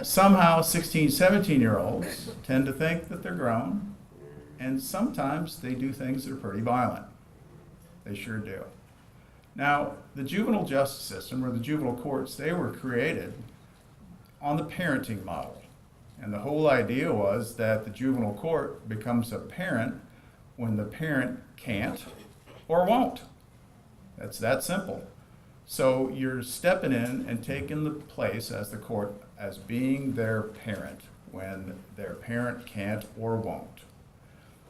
Somehow 16, 17-year-olds tend to think that they're grown, and sometimes they do things that are pretty violent. They sure do. Now, the juvenile justice system, or the juvenile courts, they were created on the parenting model. And the whole idea was that the juvenile court becomes a parent when the parent can't or won't. That's that simple. So you're stepping in and taking the place as the court as being their parent when their parent can't or won't.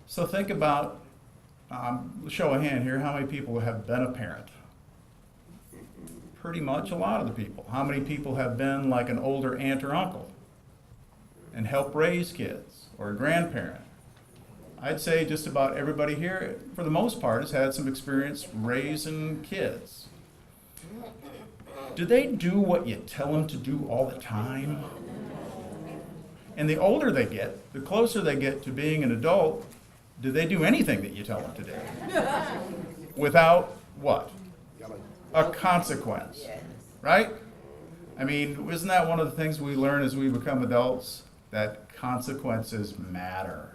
So think about, show of hand here, how many people have been a parent? Pretty much a lot of the people. How many people have been like an older aunt or uncle and helped raise kids, or a grandparent? I'd say just about everybody here, for the most part, has had some experience raising kids. Do they do what you tell them to do all the time? And the older they get, the closer they get to being an adult, do they do anything that you tell them to do? Without what? A consequence, right? I mean, isn't that one of the things we learn as we become adults? That consequences matter.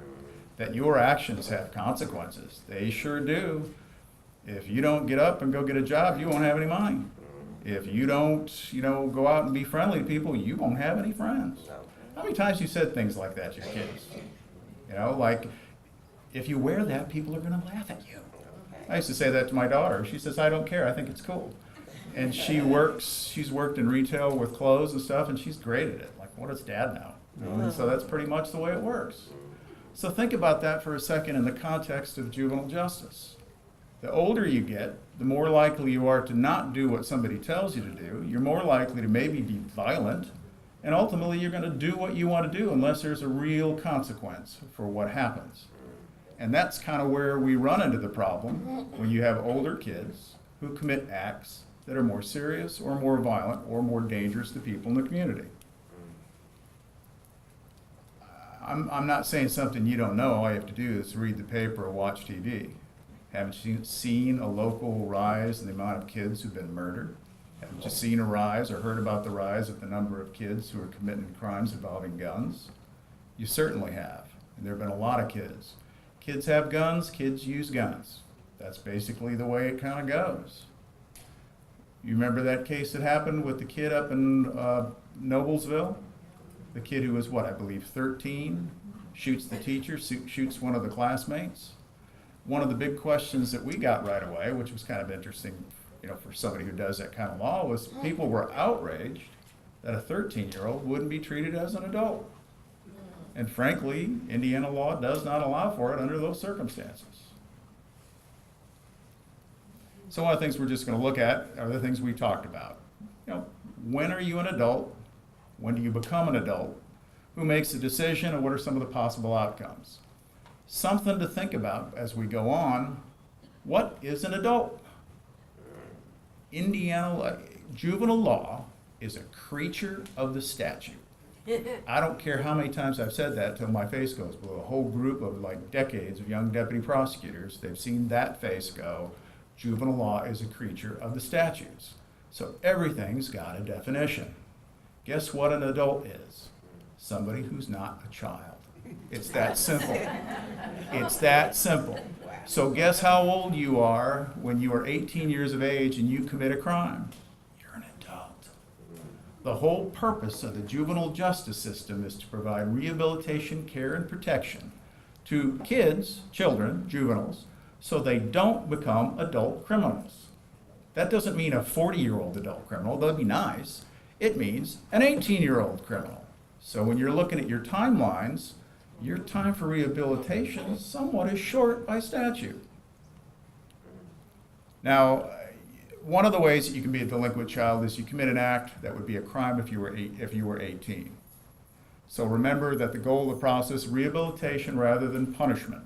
That your actions have consequences. They sure do. If you don't get up and go get a job, you won't have any money. If you don't, go out and be friendly to people, you won't have any friends. How many times you said things like that to your kids? Like, if you wear that, people are going to laugh at you. I used to say that to my daughter. She says, I don't care, I think it's cool. And she's worked in retail with clothes and stuff, and she's great at it. Like, what does dad know? And so that's pretty much the way it works. So think about that for a second in the context of juvenile justice. The older you get, the more likely you are to not do what somebody tells you to do. You're more likely to maybe be violent, and ultimately you're going to do what you want to do unless there's a real consequence for what happens. And that's kind of where we run into the problem when you have older kids who commit acts that are more serious or more violent or more dangerous to people in the community. I'm not saying something you don't know. All you have to do is read the paper or watch TV. Haven't you seen a local rise in the amount of kids who've been murdered? Haven't you seen a rise or heard about the rise of the number of kids who are committing crimes involving guns? You certainly have. And there have been a lot of kids. Kids have guns, kids use guns. That's basically the way it kind of goes. You remember that case that happened with the kid up in Noblesville? The kid who was, I believe 13, shoots the teacher, shoots one of the classmates. One of the big questions that we got right away, which was kind of interesting, for somebody who does that kind of law, was people were outraged that a 13-year-old wouldn't be treated as an adult. And frankly, Indiana law does not allow for it under those circumstances. So one of the things we're just going to look at are the things we talked about. When are you an adult? When do you become an adult? Who makes the decision, and what are some of the possible outcomes? Something to think about as we go on. What is an adult? Indiana juvenile law is a creature of the statute. I don't care how many times I've said that till my face goes blue. A whole group of decades of young deputy prosecutors, they've seen that face go. Juvenile law is a creature of the statutes. So everything's got a definition. Guess what an adult is? Somebody who's not a child. It's that simple. It's that simple. So guess how old you are when you are 18 years of age and you commit a crime? You're an adult. The whole purpose of the juvenile justice system is to provide rehabilitation, care, and protection to kids, children, juveniles, so they don't become adult criminals. That doesn't mean a 40-year-old adult criminal. That'd be nice. It means an 18-year-old criminal. So when you're looking at your timelines, your time for rehabilitation somewhat is short by statute. Now, one of the ways that you can be a delinquent child is you commit an act that would be a crime if you were 18. So remember that the goal of the process is rehabilitation rather than punishment,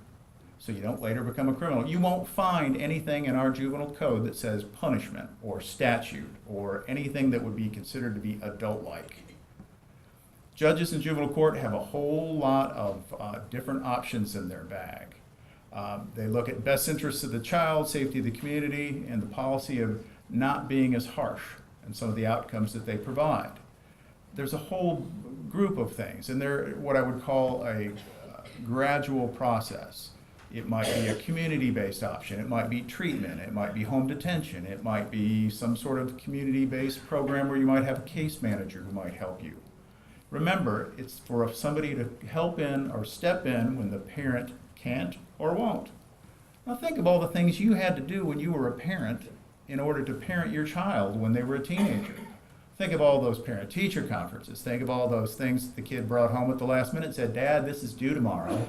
so you don't later become a criminal. You won't find anything in our juvenile code that says punishment or statute or anything that would be considered to be adult-like. Judges in juvenile court have a whole lot of different options in their bag. They look at best interests of the child, safety of the community, and the policy of not being as harsh in some of the outcomes that they provide. There's a whole group of things, and they're what I would call a gradual process. It might be a community-based option. It might be treatment. It might be home detention. It might be some sort of community-based program where you might have a case manager who might help you. Remember, it's for somebody to help in or step in when the parent can't or won't. Now think of all the things you had to do when you were a parent in order to parent your child when they were a teenager. Think of all those parent-teacher conferences. Think of all those things the kid brought home at the last minute and said, "Dad, this is due tomorrow."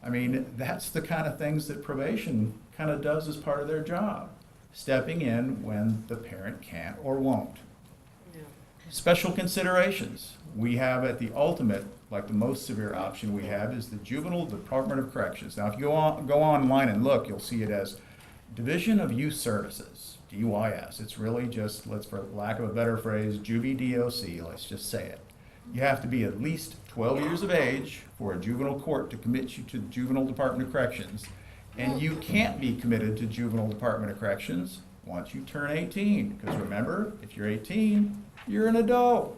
I mean, that's the kind of things that probation kind of does as part of their job, stepping in when the parent can't or won't. Special considerations. We have at the ultimate, like the most severe option we have is the Juvenile Department of Corrections. Now, if you go online and look, you'll see it as Division of Youth Services, DYS. It's really just, for lack of a better phrase, juvie DOC, let's just say it. You have to be at least 12 years of age for a juvenile court to commit you to the Juvenile Department of Corrections. And you can't be committed to Juvenile Department of Corrections once you turn 18. Because remember, if you're 18, you're an adult.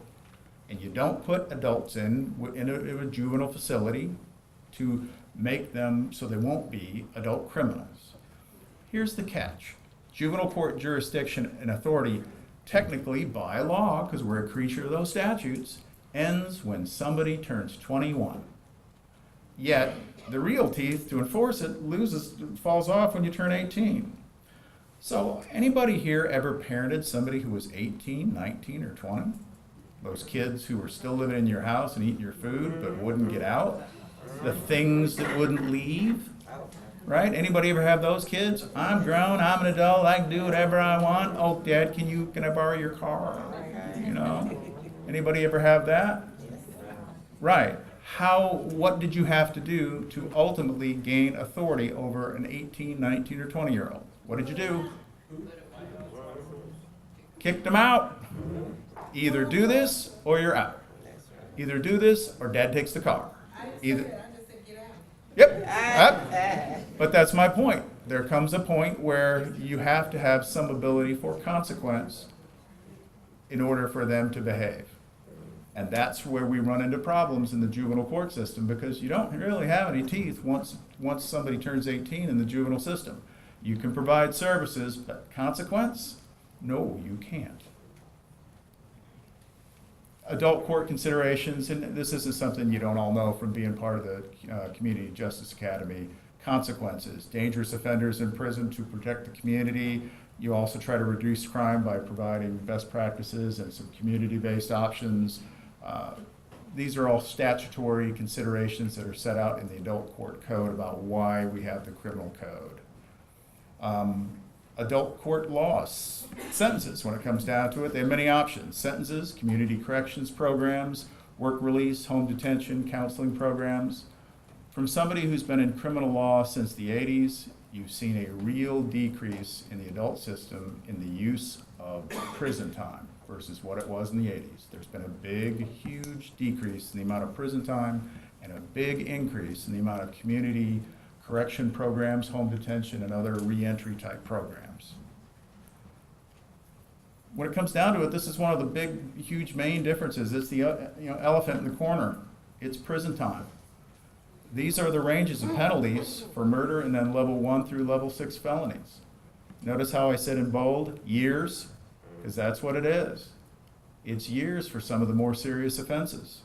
And you don't put adults in a juvenile facility to make them so they won't be adult criminals. Here's the catch. Juvenile court jurisdiction and authority, technically by law, because we're a creature of those statutes, ends when somebody turns 21. Yet, the real teeth to enforce it falls off when you turn 18. So, anybody here ever parented somebody who was 18, 19, or 20? Those kids who were still living in your house and eating your food but wouldn't get out? The things that wouldn't leave? Right? Anybody ever have those kids? I'm grown, I'm an adult, I can do whatever I want. Oh, Dad, can I borrow your car? You know? Anybody ever have that? Right. What did you have to do to ultimately gain authority over an 18, 19, or 20-year-old? What did you do? Kicked them out. Either do this or you're out. Either do this or Dad takes the car. Either. Yep. But that's my point. There comes a point where you have to have some ability for consequence in order for them to behave. And that's where we run into problems in the juvenile court system, because you don't really have any teeth once somebody turns 18 in the juvenile system. You can provide services, but consequence? No, you can't. Adult court considerations, and this isn't something you don't all know from being part of the Community Justice Academy. Consequences, dangerous offenders in prison to protect the community. You also try to reduce crime by providing best practices and some community-based options. These are all statutory considerations that are set out in the adult court code about why we have the criminal code. Adult court laws, sentences, when it comes down to it, they have many options. Sentences, community corrections programs, work release, home detention, counseling programs. From somebody who's been in criminal law since the 80s, you've seen a real decrease in the adult system in the use of prison time versus what it was in the 80s. There's been a big, huge decrease in the amount of prison time and a big increase in the amount of community correction programs, home detention, and other reentry type programs. When it comes down to it, this is one of the big, huge main differences. It's the elephant in the corner. It's prison time. These are the ranges of penalties for murder and then level 1 through level 6 felonies. Notice how I said in bold, years, because that's what it is. It's years for some of the more serious offenses.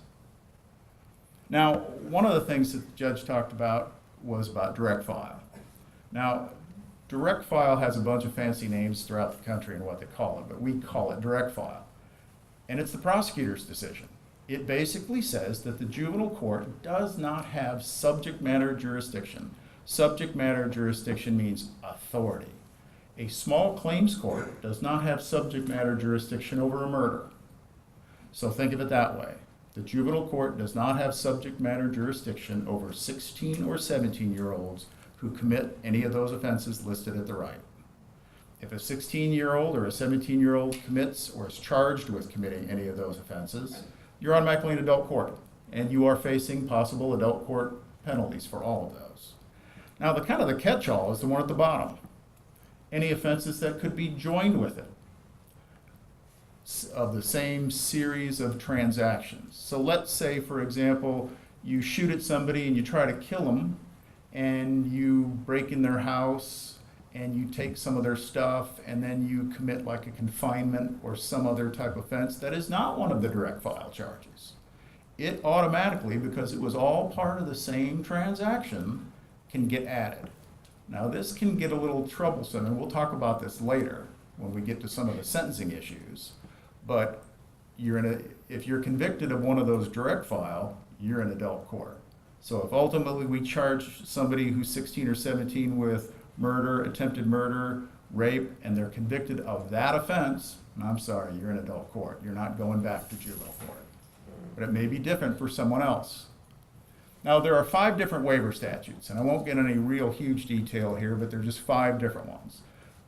Now, one of the things that the judge talked about was about direct file. Now, direct file has a bunch of fancy names throughout the country and what they call it, but we call it direct file. And it's the prosecutor's decision. It basically says that the juvenile court does not have subject matter jurisdiction. Subject matter jurisdiction means authority. A small claims court does not have subject matter jurisdiction over a murder. So think of it that way. The juvenile court does not have subject matter jurisdiction over 16 or 17-year-olds who commit any of those offenses listed at the right. If a 16-year-old or a 17-year-old commits or is charged with committing any of those offenses, you're automatically in adult court, and you are facing possible adult court penalties for all of those. Now, the catch-all is the one at the bottom. Any offenses that could be joined with it of the same series of transactions. So let's say, for example, you shoot at somebody and you try to kill them, and you break in their house and you take some of their stuff, and then you commit like a confinement or some other type of offense that is not one of the direct file charges. It automatically, because it was all part of the same transaction, can get added. Now, this can get a little troublesome, and we'll talk about this later when we get to some of the sentencing issues. But if you're convicted of one of those direct file, you're in adult court. So if ultimately we charge somebody who's 16 or 17 with murder, attempted murder, rape, and they're convicted of that offense, And I'm sorry, you're in adult court. You're not going back to juvenile court. But it may be different for someone else. Now, there are 5 different waiver statutes, and I won't get any real huge detail here, but there are just 5 different ones.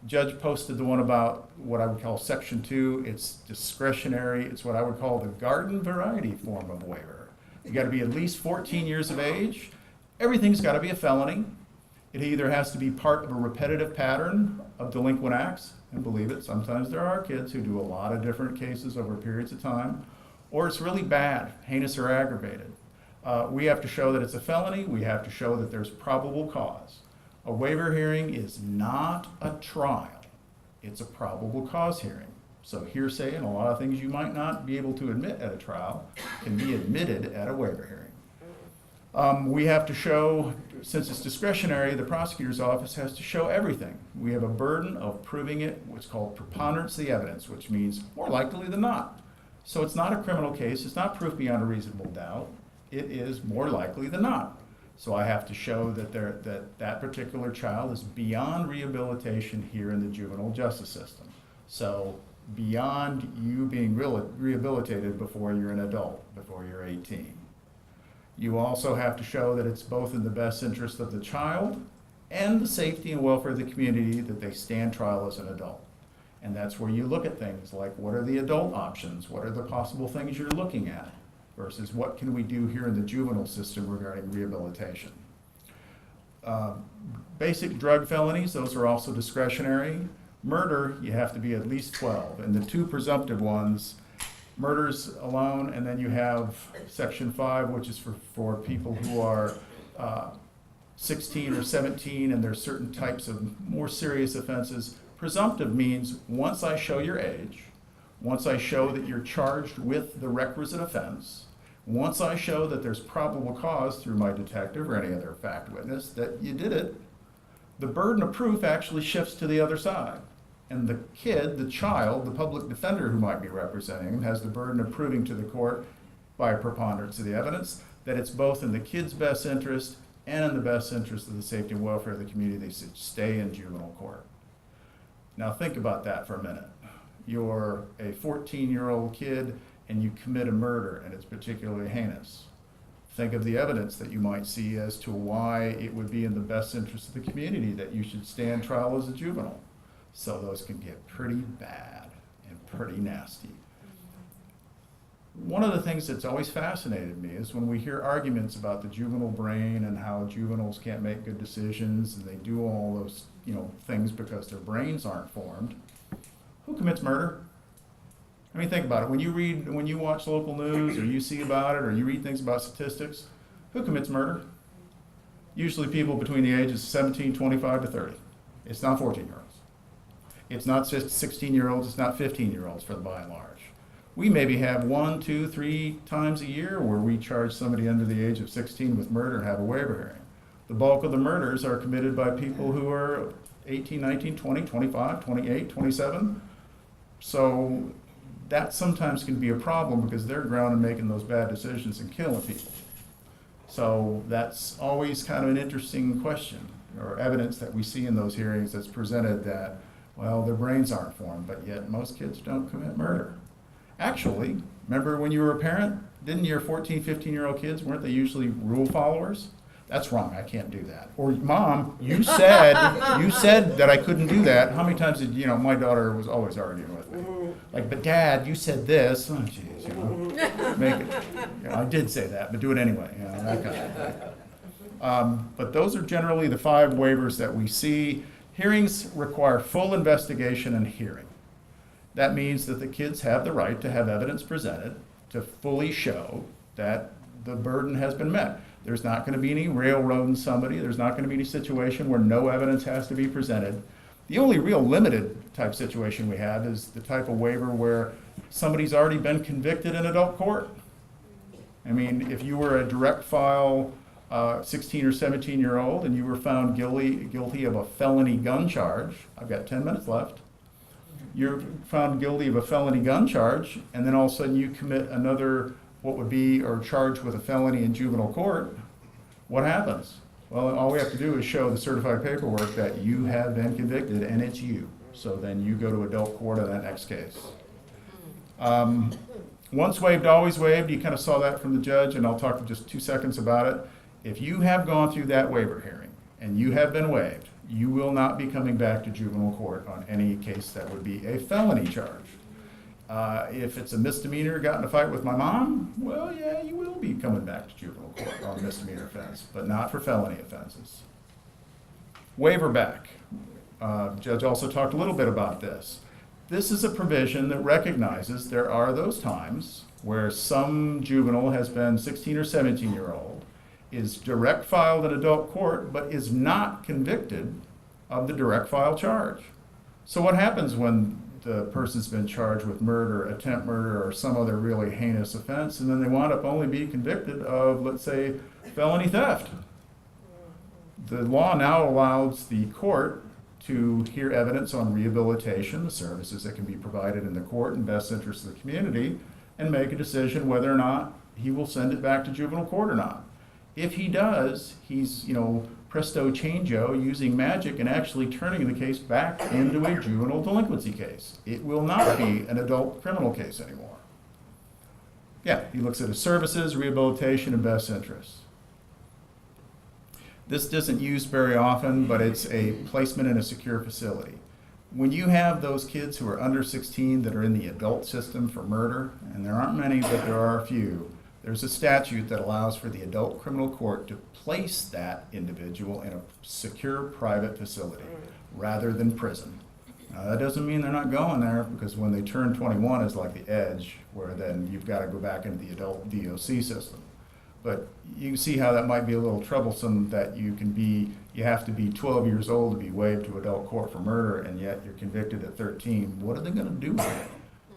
Judge posted the one about what I would call Section 2. It's discretionary. It's what I would call the garden variety form of waiver. You got to be at least 14 years of age. Everything's got to be a felony. It either has to be part of a repetitive pattern of delinquent acts, and believe it, sometimes there are kids who do a lot of different cases over periods of time, or it's really bad, heinous or aggravated. We have to show that it's a felony. We have to show that there's probable cause. A waiver hearing is not a trial. It's a probable cause hearing. So hearsay and a lot of things you might not be able to admit at a trial can be admitted at a waiver hearing. We have to show, since it's discretionary, the prosecutor's office has to show everything. We have a burden of proving it, what's called preponderance of the evidence, which means more likely than not. So it's not a criminal case. It's not proof beyond a reasonable doubt. It is more likely than not. So I have to show that that particular child is beyond rehabilitation here in the juvenile justice system. So beyond you being rehabilitated before you're an adult, before you're 18. You also have to show that it's both in the best interest of the child and the safety and welfare of the community that they stand trial as an adult. And that's where you look at things like, what are the adult options? What are the possible things you're looking at? Versus what can we do here in the juvenile system regarding rehabilitation. Basic drug felonies, those are also discretionary. Murder, you have to be at least 12. And the 2 presumptive ones, murders alone, and then you have Section 5, which is for people who are 16 or 17, and there's certain types of more serious offenses. Presumptive means once I show your age, once I show that you're charged with the requisite offense, once I show that there's probable cause through my detective or any other fact witness that you did it, the burden of proof actually shifts to the other side. And the kid, the child, the public defender who might be representing him has the burden of proving to the court by a preponderance of the evidence that it's both in the kid's best interest and in the best interest of the safety and welfare of the community they should stay in juvenile court. Now think about that for a minute. You're a 14-year-old kid and you commit a murder and it's particularly heinous. Think of the evidence that you might see as to why it would be in the best interest of the community that you should stand trial as a juvenile. So those can get pretty bad and pretty nasty. One of the things that's always fascinated me is when we hear arguments about the juvenile brain and how juveniles can't make good decisions and they do all those, things because their brains aren't formed. Who commits murder? I mean, think about it. When you watch local news or you see about it or you read things about statistics, who commits murder? Usually people between the ages of 17, 25 to 30. It's not 14-year-olds. It's not just 16-year-olds. It's not 15-year-olds by and large. We maybe have 1, 2, 3 times a year where we charge somebody under the age of 16 with murder and have a waiver hearing. The bulk of the murders are committed by people who are 18, 19, 20, 25, 28, 27. So that sometimes can be a problem because they're ground in making those bad decisions and killing people. So that's always kind of an interesting question or evidence that we see in those hearings that's presented that, well, their brains aren't formed, but yet most kids don't commit murder. Actually, remember when you were a parent, didn't your 14, 15-year-old kids, weren't they usually rule followers? That's wrong, I can't do that. Or Mom, you said that I couldn't do that. How many times did, my daughter was always arguing with me. Like, but Dad, you said this. Oh, geez, make it. I did say that, but do it anyway. That kind of thing. But those are generally the 5 waivers that we see. Hearings require full investigation and hearing. That means that the kids have the right to have evidence presented to fully show that the burden has been met. There's not going to be any railroading somebody. There's not going to be any situation where no evidence has to be presented. The only real limited type situation we have is the type of waiver where somebody's already been convicted in adult court. I mean, if you were a direct file 16 or 17-year-old and you were found guilty of a felony gun charge, I've got 10 minutes left. You're found guilty of a felony gun charge, and then all of a sudden you commit another, what would be, or charged with a felony in juvenile court. What happens? Well, all we have to do is show the certified paperwork that you have been convicted and it's you. So then you go to adult court on that next case. Once waived, always waived. You kind of saw that from the judge, and I'll talk for just 2 seconds about it. If you have gone through that waiver hearing and you have been waived, you will not be coming back to juvenile court on any case that would be a felony charge. If it's a misdemeanor, got in a fight with my mom, well, yeah, you will be coming back to juvenile court on a misdemeanor offense, but not for felony offenses. Waiver back. Judge also talked a little bit about this. This is a provision that recognizes there are those times where some juvenile has been 16 or 17-year-old, is direct filed in adult court, but is not convicted of the direct file charge. So what happens when the person's been charged with murder, attempt murder, or some other really heinous offense, and then they wind up only being convicted of, let's say, felony theft? The law now allows the court to hear evidence on rehabilitation, the services that can be provided in the court in best interest of the community, and make a decision whether or not he will send it back to juvenile court or not. If he does, he's, presto changeo, using magic and actually turning the case back into a juvenile delinquency case. It will not be an adult criminal case anymore. Yeah, he looks at his services, rehabilitation, and best interests. This isn't used very often, but it's a placement in a secure facility. When you have those kids who are under 16 that are in the adult system for murder, and there aren't many, but there are a few, there's a statute that allows for the adult criminal court to place that individual in a secure private facility rather than prison. Now, that doesn't mean they're not going there, because when they turn 21 is like the edge, where then you've got to go back into the adult DOC system. But you can see how that might be a little troublesome, that you have to be 12 years old to be waived to adult court for murder, and yet you're convicted at 13. What are they going to do with it?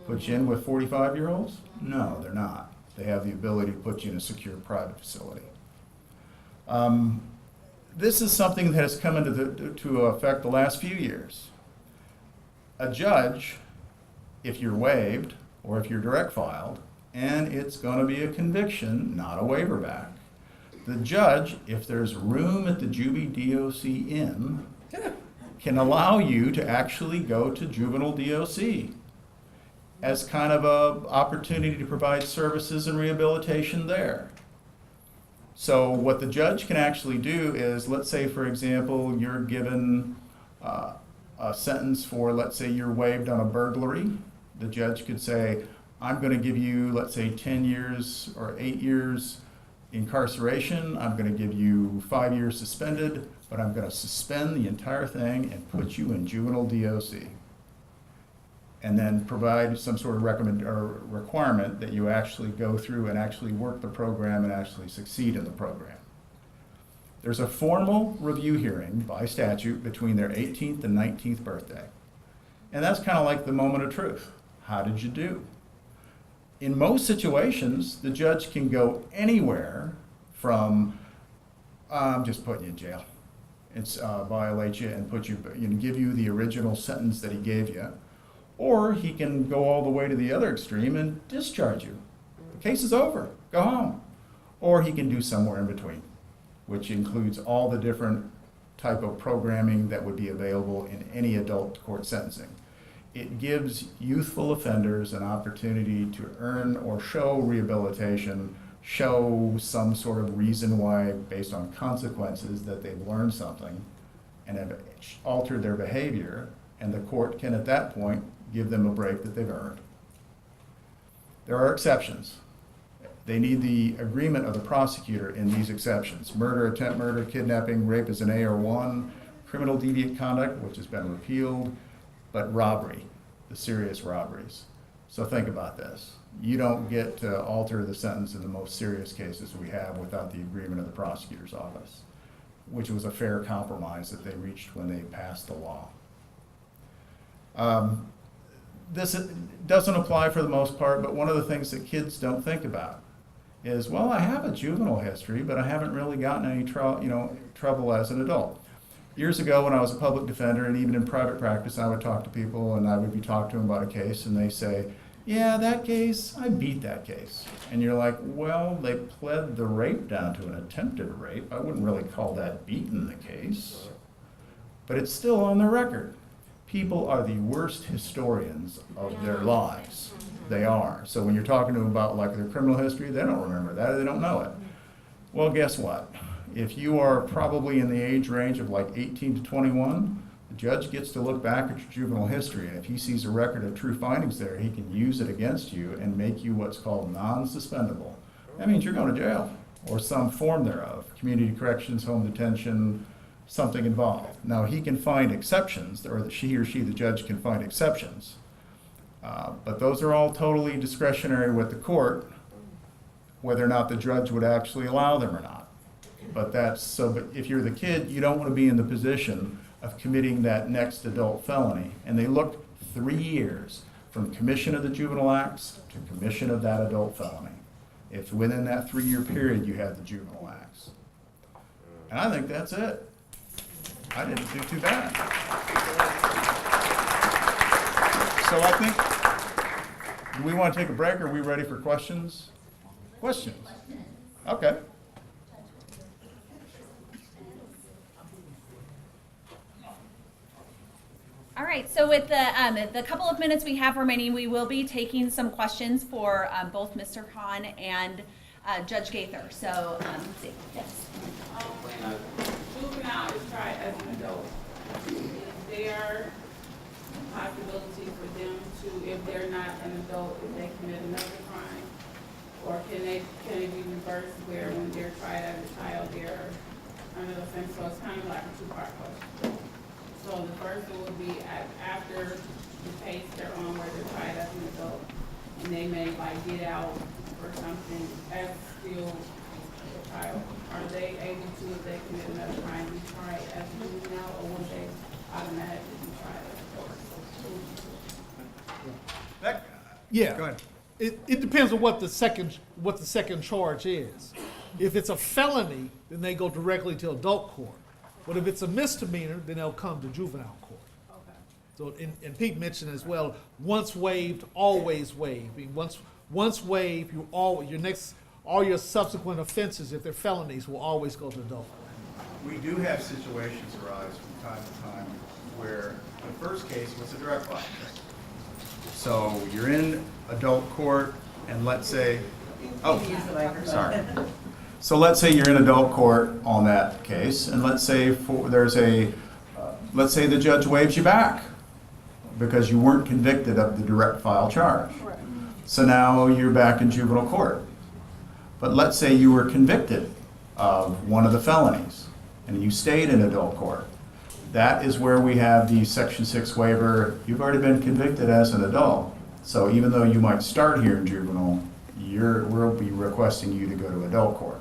Put you in with 45-year-olds? No, they're not. They have the ability to put you in a secure private facility. This is something that has come into effect the last few years. A judge, if you're waived or if you're direct filed, and it's going to be a conviction, not a waiver back, the judge, if there's room at the juvie DOC inn, can allow you to actually go to juvenile DOC as kind of a opportunity to provide services and rehabilitation there. So what the judge can actually do is, let's say, for example, you're given a sentence for, let's say you're waived on a burglary. The judge could say, I'm going to give you, let's say, 10 years or 8 years incarceration. I'm going to give you 5 years suspended, but I'm going to suspend the entire thing and put you in juvenile DOC. And then provide some sort of requirement that you actually go through and actually work the program and actually succeed in the program. There's a formal review hearing by statute between their 18th and 19th birthday. And that's kind of like the moment of truth. How did you do? In most situations, the judge can go anywhere from, I'm just putting you in jail. It's violate you and put you, give you the original sentence that he gave you. Or he can go all the way to the other extreme and discharge you. The case is over, go home. Or he can do somewhere in between, which includes all the different type of programming that would be available in any adult court sentencing. It gives youthful offenders an opportunity to earn or show rehabilitation, show some sort of reason why, based on consequences, that they've learned something and have altered their behavior, and the court can at that point give them a break that they've earned. There are exceptions. They need the agreement of the prosecutor in these exceptions. Murder, attempt murder, kidnapping, rape is an A or 1, criminal deviant conduct, which has been repealed, but robbery, the serious robberies. So think about this. You don't get to alter the sentence in the most serious cases we have without the agreement of the prosecutor's office, which was a fair compromise that they reached when they passed the law. This doesn't apply for the most part, but one of the things that kids don't think about is, well, I have a juvenile history, but I haven't really gotten any trouble as an adult. Years ago, when I was a public defender, and even in private practice, I would talk to people, and I would be talking to them about a case, and they say, yeah, that case, I beat that case. And you're like, well, they pled the rape down to an attempted rape. I wouldn't really call that beating the case, but it's still on the record. People are the worst historians of their lives. they are. So when you're talking to them about like their criminal history, they don't remember that, or they don't know it. Well, guess what? If you are probably in the age range of like 18 to 21, the judge gets to look back at your juvenile history, and if he sees a record of true findings there, he can use it against you and make you what's called non-suspendable. That means you're going to jail, or some form thereof, community corrections, home detention, something involved. Now, he can find exceptions, or she or she, the judge, can find exceptions. But those are all totally discretionary with the court, whether or not the judge would actually allow them or not. But if you're the kid, you don't want to be in the position of committing that next adult felony. And they looked 3 years from commission of the juvenile acts to commission of that adult felony. If within that 3-year period you had the juvenile acts. And I think that's it. I didn't do too bad. So I think, do we want to take a break, or are we ready for questions? Questions? Okay. All right, so with the couple of minutes we have remaining, we will be taking some questions for both Mr. Khan and Judge Gaither. So, let's see. Yes. When a juvenile is tried as an adult, is there a possibility for them to, if they're not an adult, if they commit another crime? Or can it be reversed where when they're tried as a child, they're under the offense? So it's kind of like a two-part question. So the first one would be after the case they're on where they're tried as an adult, and they may like get out or something as still a child. Are they able to, if they commit another crime, be tried as a juvenile, or would they automatically be tried as adult? Yeah. Go ahead. It depends on what the second charge is. If it's a felony, then they go directly to adult court. But if it's a misdemeanor, then they'll come to juvenile court. Okay. So, and Pete mentioned as well, once waived, always waived. I mean, once waived, all your subsequent offenses, if they're felonies, will always go to adult court. We do have situations arise from time to time where the first case was a direct violation. So you're in adult court, and let's say, sorry. So let's say you're in adult court on that case, and let's say let's say the judge waives you back because you weren't convicted of the direct file charge. So now you're back in juvenile court. But let's say you were convicted of one of the felonies, and you stayed in adult court. That is where we have the Section 6 waiver. You've already been convicted as an adult. So even though you might start here in juvenile, we'll be requesting you to go to adult court.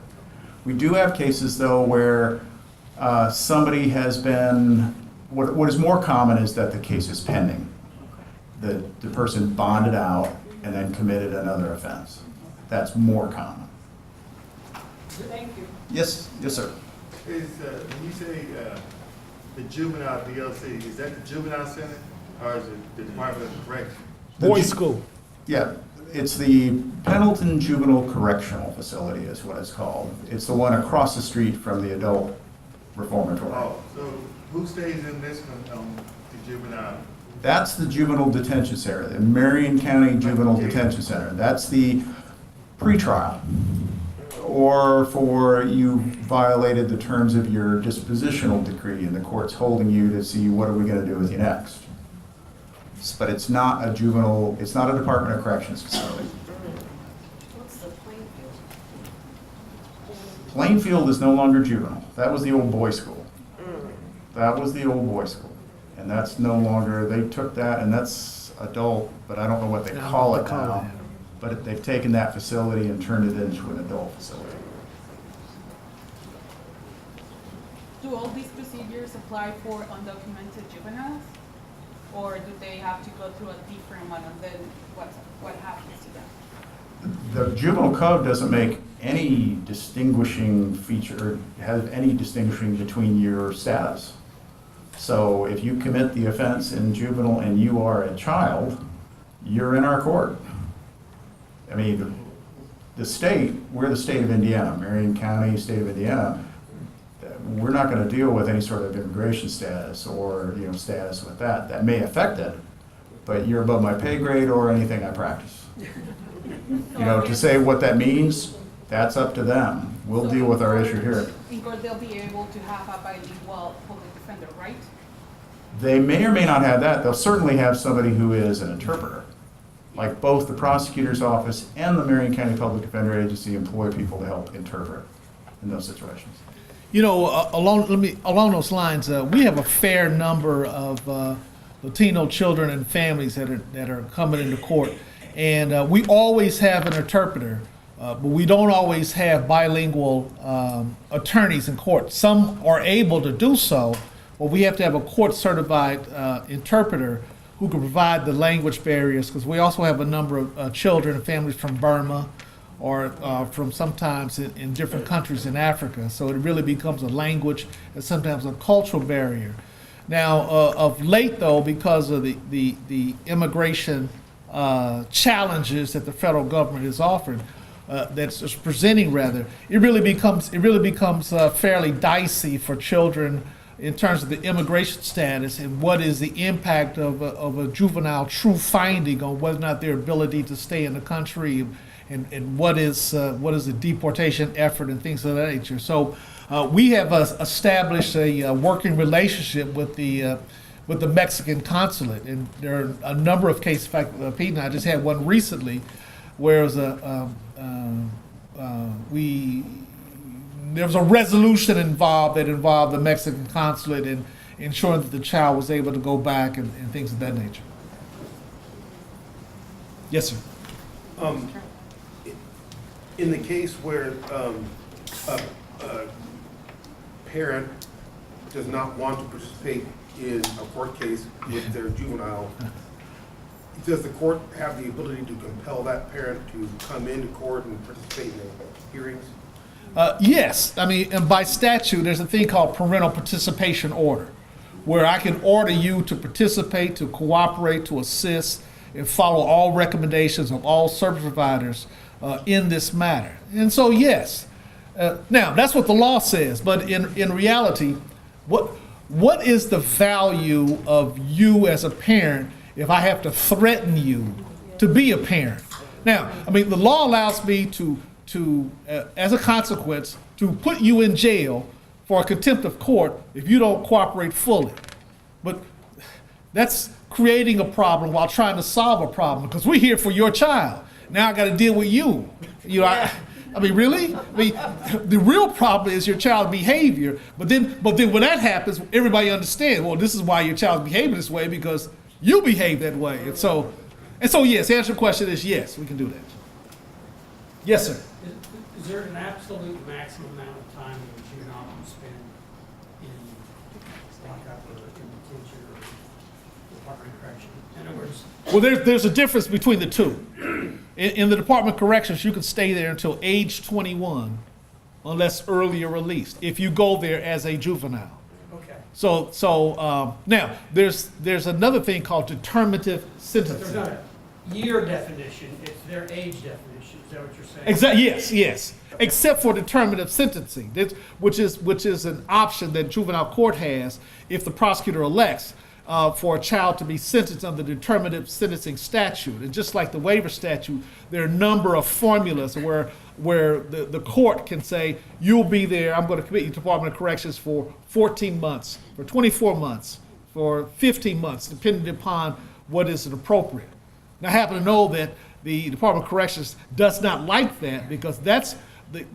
We do have cases, though, where somebody has been, what is more common is that the case is pending. The person bonded out and then committed another offense. That's more common. Thank you. Yes, sir. Is, when you say the juvenile DLC, is that the juvenile center, or is it the Department of Corrections? Boys' school. Yeah, it's the Pendleton Juvenile Correctional Facility is what it's called. It's the one across the street from the adult reformatory. Oh, so who stays in this one, the juvenile? That's the Juvenile Detention Center, the Marion County Juvenile Detention Center. That's the pretrial, or for you violated the terms of your dispositional decree and the court's holding you to see what are we going to do with you next. But it's not a juvenile, it's not a Department of Corrections facility. What's the Plainfield? Plainfield is no longer juvenile. That was the old boys' school. That was the old boys' school. And that's no longer, they took that, and that's adult, but I don't know what they call it now. But they've taken that facility and turned it into an adult facility. Do all these procedures apply for undocumented juveniles? Or do they have to go through a different one, and then what happens to them? The juvenile code doesn't make any distinguishing feature, or have any distinguishing between your status. So if you commit the offense in juvenile and you are a child, you're in our court. I mean, the state, we're the state of Indiana, Marion County, state of Indiana. We're not going to deal with any sort of immigration status or status with that. That may affect it, but you're above my pay grade or anything I practice. You know, to say what that means, that's up to them. We'll deal with our issue here. In court, they'll be able to have a bilingual public defender, right? They may or may not have that. They'll certainly have somebody who is an interpreter. Like both the prosecutor's office and the Marion County Public Defender Agency employ people to help interpret in those situations. You know, along those lines, we have a fair number of Latino children and families that are coming into court, and we always have an interpreter, but we don't always have bilingual attorneys in court. Some are able to do so, but we have to have a court-certified interpreter who can provide the language barriers, because we also have a number of children and families from Burma or from sometimes in different countries in Africa. So it really becomes a language and sometimes a cultural barrier. Now, of late though, because of the immigration challenges that the federal government is offering, that's presenting rather, it really becomes fairly dicey for children in terms of the immigration status and what is the impact of a juvenile true finding on whether or not their ability to stay in the country, and what is the deportation effort and things of that nature. So we have established a working relationship with the Mexican consulate, and there are a number of cases. In fact, Pete and I just had one recently, where it was there was a resolution involved that involved the Mexican consulate in ensuring that the child was able to go back and things of that nature. Yes, sir. In the case where a parent does not want to participate in a court case with their juvenile, does the court have the ability to compel that parent to come into court and participate in the hearings? Yes, I mean, and by statute, there's a thing called parental participation order, where I can order you to participate, to cooperate, to assist, and follow all recommendations of all service providers in this matter. And so, yes. Now, that's what the law says, but in reality, what is the value of you as a parent if I have to threaten you to be a parent? Now, I mean, the law allows me to as a consequence, to put you in jail for a contempt of court if you don't cooperate fully. But that's creating a problem while trying to solve a problem, because we're here for your child. Now I got to deal with you. You know, I mean, really? I mean, the real problem is your child's behavior. But then when that happens, everybody understands, well, this is why your child's behaving this way, because you behave that way. And so yes, the answer to the question is yes, we can do that. Yes, sir. Is there an absolute maximum amount of time that a juvenile can spend in lockup or in detention or Department of Correction? In other words, Well, there's a difference between the two. In the Department of Corrections, you can stay there until age 21, unless earlier released, if you go there as a juvenile. okay. So now there's another thing called determinative There's sentencing. not a year definition, it's their age definition. Is that what you're saying? Exactly. Yes. Except for determinative sentencing, which is an option that juvenile court has if the prosecutor elects for a child to be sentenced under the determinative sentencing statute. And just like the waiver statute, there are a number of formulas where the court can say, you'll be there, I'm going to commit you to Department of Corrections for 14 months, for 24 months, for 15 months, depending upon what is appropriate. Now, I happen to know that the Department of Corrections does not like that, because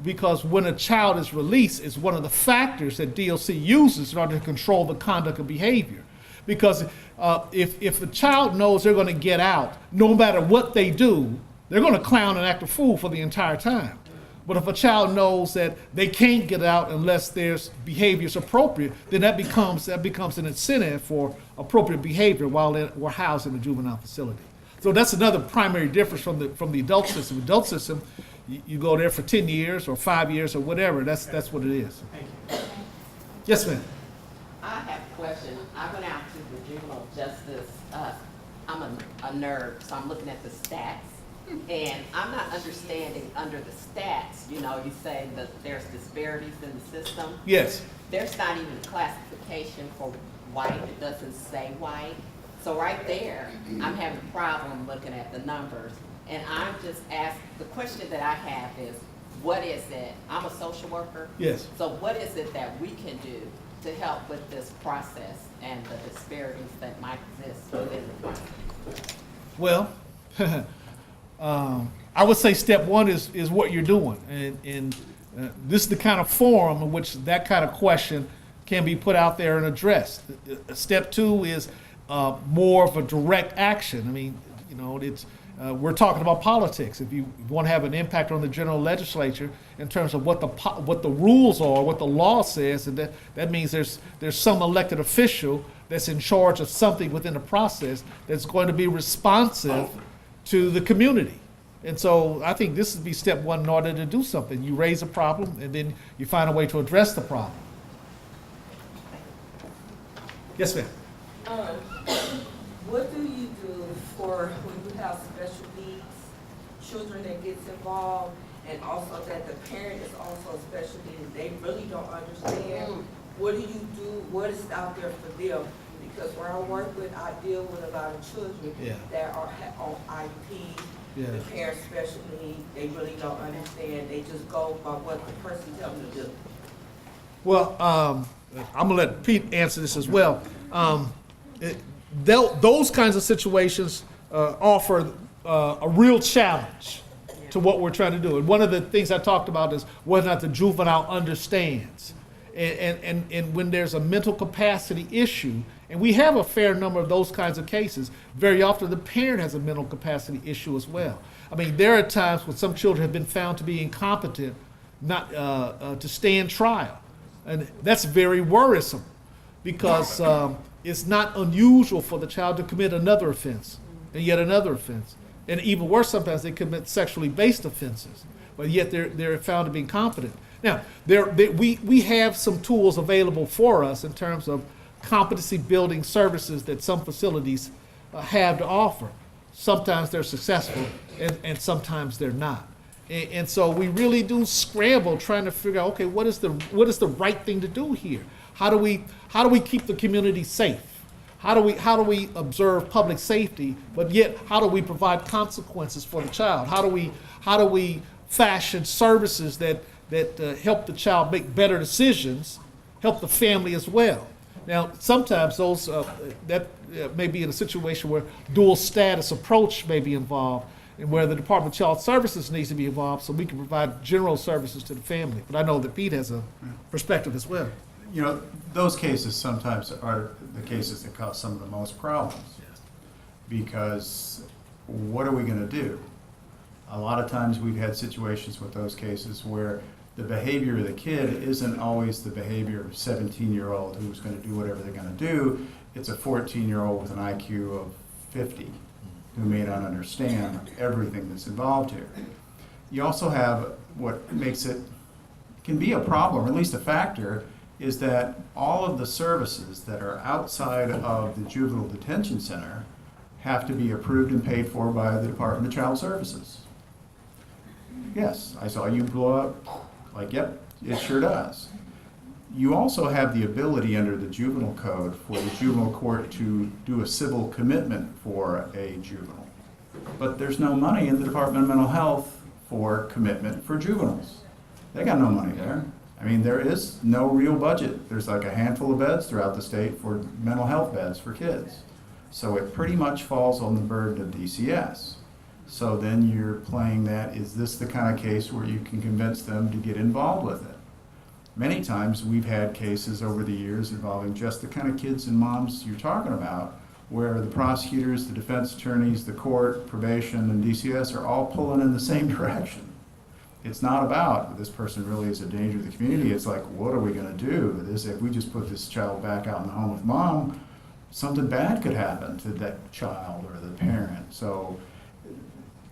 because when a child is released, it's one of the factors that DOC uses in order to control the conduct and behavior. Because if the child knows they're going to get out, no matter what they do, they're going to clown and act a fool for the entire time. But if a child knows that they can't get out unless their behavior is appropriate, then that becomes an incentive for appropriate behavior while we're housed in a juvenile facility. So that's another primary difference from the adult system. Adult system, you go there for 10 years or 5 years or whatever. That's what it is. Thank you. Yes, ma'am. I have a question. I went out to the juvenile justice, I'm a nerd, so I'm looking at the stats. And I'm not understanding under the stats, you say that there's disparities in the system. Yes. There's not even classification for white, it doesn't say white. So right there, I'm having a problem looking at the numbers. And I'm just asked, the question that I have is, what is it? I'm a social worker. Yes. So what is it that we can do to help with this process and the disparities that might exist within the process? Well, I would say step one is what you're doing. And this is the kind of forum in which that kind of question can be put out there and addressed. Step two is more of a direct action. I mean, you know, we're talking about politics. If you want to have an impact on the general legislature in terms of what the rules are, what the law says, and that means there's some elected official that's in charge of something within the process that's going to be responsive to the community. And so I think this would be step one in order to do something. You raise a problem, and then you find a way to address the problem. Yes, ma'am. What do you do for when you have special needs children that gets involved, and also that the parent is also special needs, they really don't understand? What do you do? What is out there for them? Because where I work with, I deal with a lot of children that are on IEP. The parents special needs, they really don't understand. They just go by what the person tells them to do. Well, I'm gonna let Pete answer this as well. Those kinds of situations offer a real challenge to what we're trying to do. And one of the things I talked about is whether or not the juvenile understands. And when there's a mental capacity issue, and we have a fair number of those kinds of cases, very often the parent has a mental capacity issue as well. I mean, there are times when some children have been found to be incompetent not to stand trial. And that's very worrisome because it's not unusual for the child to commit another offense and yet another offense. And even worse, sometimes they commit sexually based offenses, but yet they're found to be incompetent. Now, we have some tools available for us in terms of competency building services that some facilities have to offer. Sometimes they're successful and sometimes they're not. And so we really do scramble trying to figure out, okay, what is the right thing to do here? How do we keep the community safe? How do we observe public safety, but yet how do we provide consequences for the child? How do we fashion services that help the child make better decisions, help the family as well? Now, sometimes those that may be in a situation where dual status approach may be involved, and where the Department of Child Services needs to be involved so we can provide general services to the family. But I know that Pete has a perspective as well. You know, those cases sometimes are the cases that cause some of the most problems. Because what are we going to do? A lot of times we've had situations with those cases where the behavior of the kid isn't always the behavior of a 17-year-old who's going to do whatever they're going to do. It's a 14-year-old with an IQ of 50 who may not understand everything that's involved here. You also have what makes it, can be a problem, or at least a factor, is that all of the services that are outside of the juvenile detention center have to be approved and paid for by the Department of Child Services. Yes, I saw you blow up, like, yep, it sure does. You also have the ability under the juvenile code for the juvenile court to do a civil commitment for a juvenile. But there's no money in the Department of Mental Health for commitment for juveniles. They got no money there. I mean, there is no real budget. There's like a handful of beds throughout the state for mental health beds for kids. So it pretty much falls on the burden of DCS. So then you're playing that, is this the kind of case where you can convince them to get involved with it? Many times we've had cases over the years involving just the kind of kids and moms you're talking about, where the prosecutors, the defense attorneys, the court, probation, and DCS are all pulling in the same direction. It's not about this person really is a danger to the community. It's like, what are we going to do? If we just put this child back out in the home with mom, something bad could happen to that child or the parent. So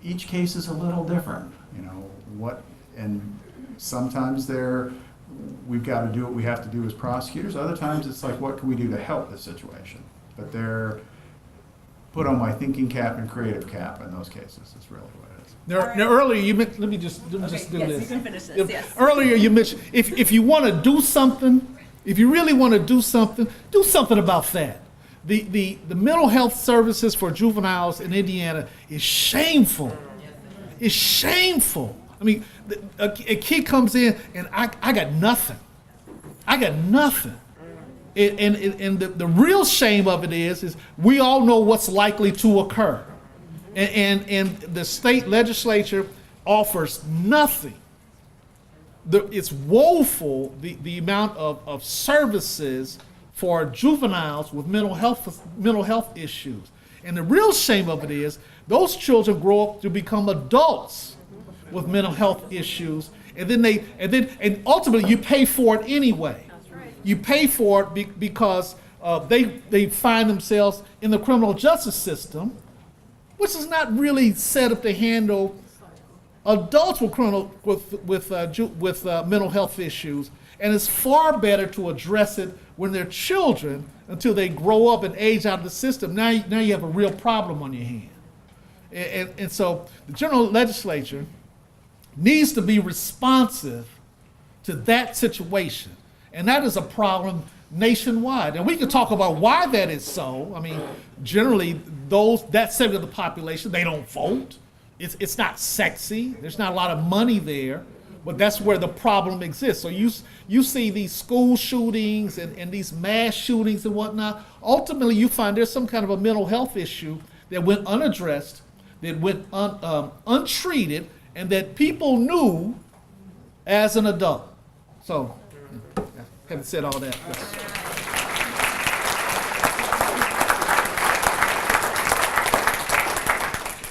each case is a little different, you know, and sometimes we've got to do what we have to do as prosecutors. Other times it's like, what can we do to help this situation? But they're put on my thinking cap and creative cap in those cases. It's really what it is. Now earlier you mentioned, let me just do yes, this. you can finish this, yes. Earlier you mentioned, if you want to do something, if you really want to do something about that. The mental health services for juveniles in Indiana is shameful. It's shameful. I mean, a kid comes in and I got nothing. I got nothing. And the real shame of it is we all know what's likely to occur. And the state legislature offers nothing. It's woeful, the amount of services for juveniles with mental health issues. And the real shame of it is those children grow up to become adults with mental health issues, and ultimately you pay for it anyway. You pay for it because they find themselves in the criminal justice system, which is not really set up to handle adults with mental health issues, and it's far better to address it when they're children until they grow up and age out of the system. Now you have a real problem on your hand, and so the general legislature needs to be responsive to that situation, and that is a problem nationwide. And we can talk about why that is so. I mean, generally that segment of the population, they don't vote. It's not sexy. There's not a lot of money there, but that's where the problem exists. So you see these school shootings and these mass shootings and whatnot. Ultimately, you find there's some kind of a mental health issue that went unaddressed, that went untreated, and that people knew as an adult. So, having said all that.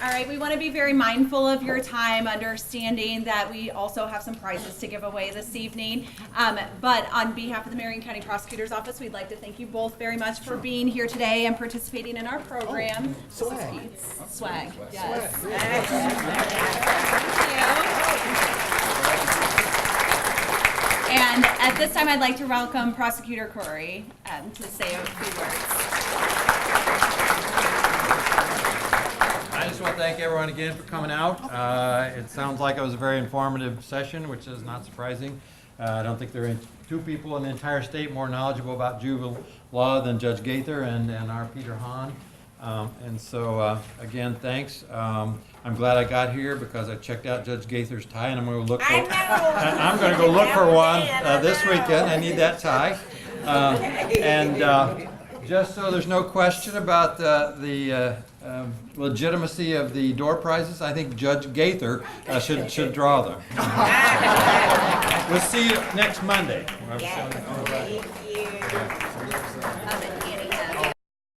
All right, we want to be very mindful of your time, understanding that we also have some prizes to give away this evening. But on behalf of the Marion County Prosecutor's Office, we'd like to thank you both very much for being here today and participating in our program. Swag. Swag, yes. Thank you. And at this time, I'd like to welcome Prosecutor Corey to say a few words. I just want to thank everyone again for coming out. It sounds like it was a very informative session, which is not surprising. I don't think there are two people in the entire state more knowledgeable about juvenile law than Judge Gaither and our Peter Hahn. And so, again, thanks. I'm glad I got here because I checked out Judge Gaither's tie, and I'm going to look for. I'm going to go look for one this weekend. I need that tie. Just so there's no question about the legitimacy of the door prizes, I think Judge Gaither should draw them. We'll see you next Monday. Thank you.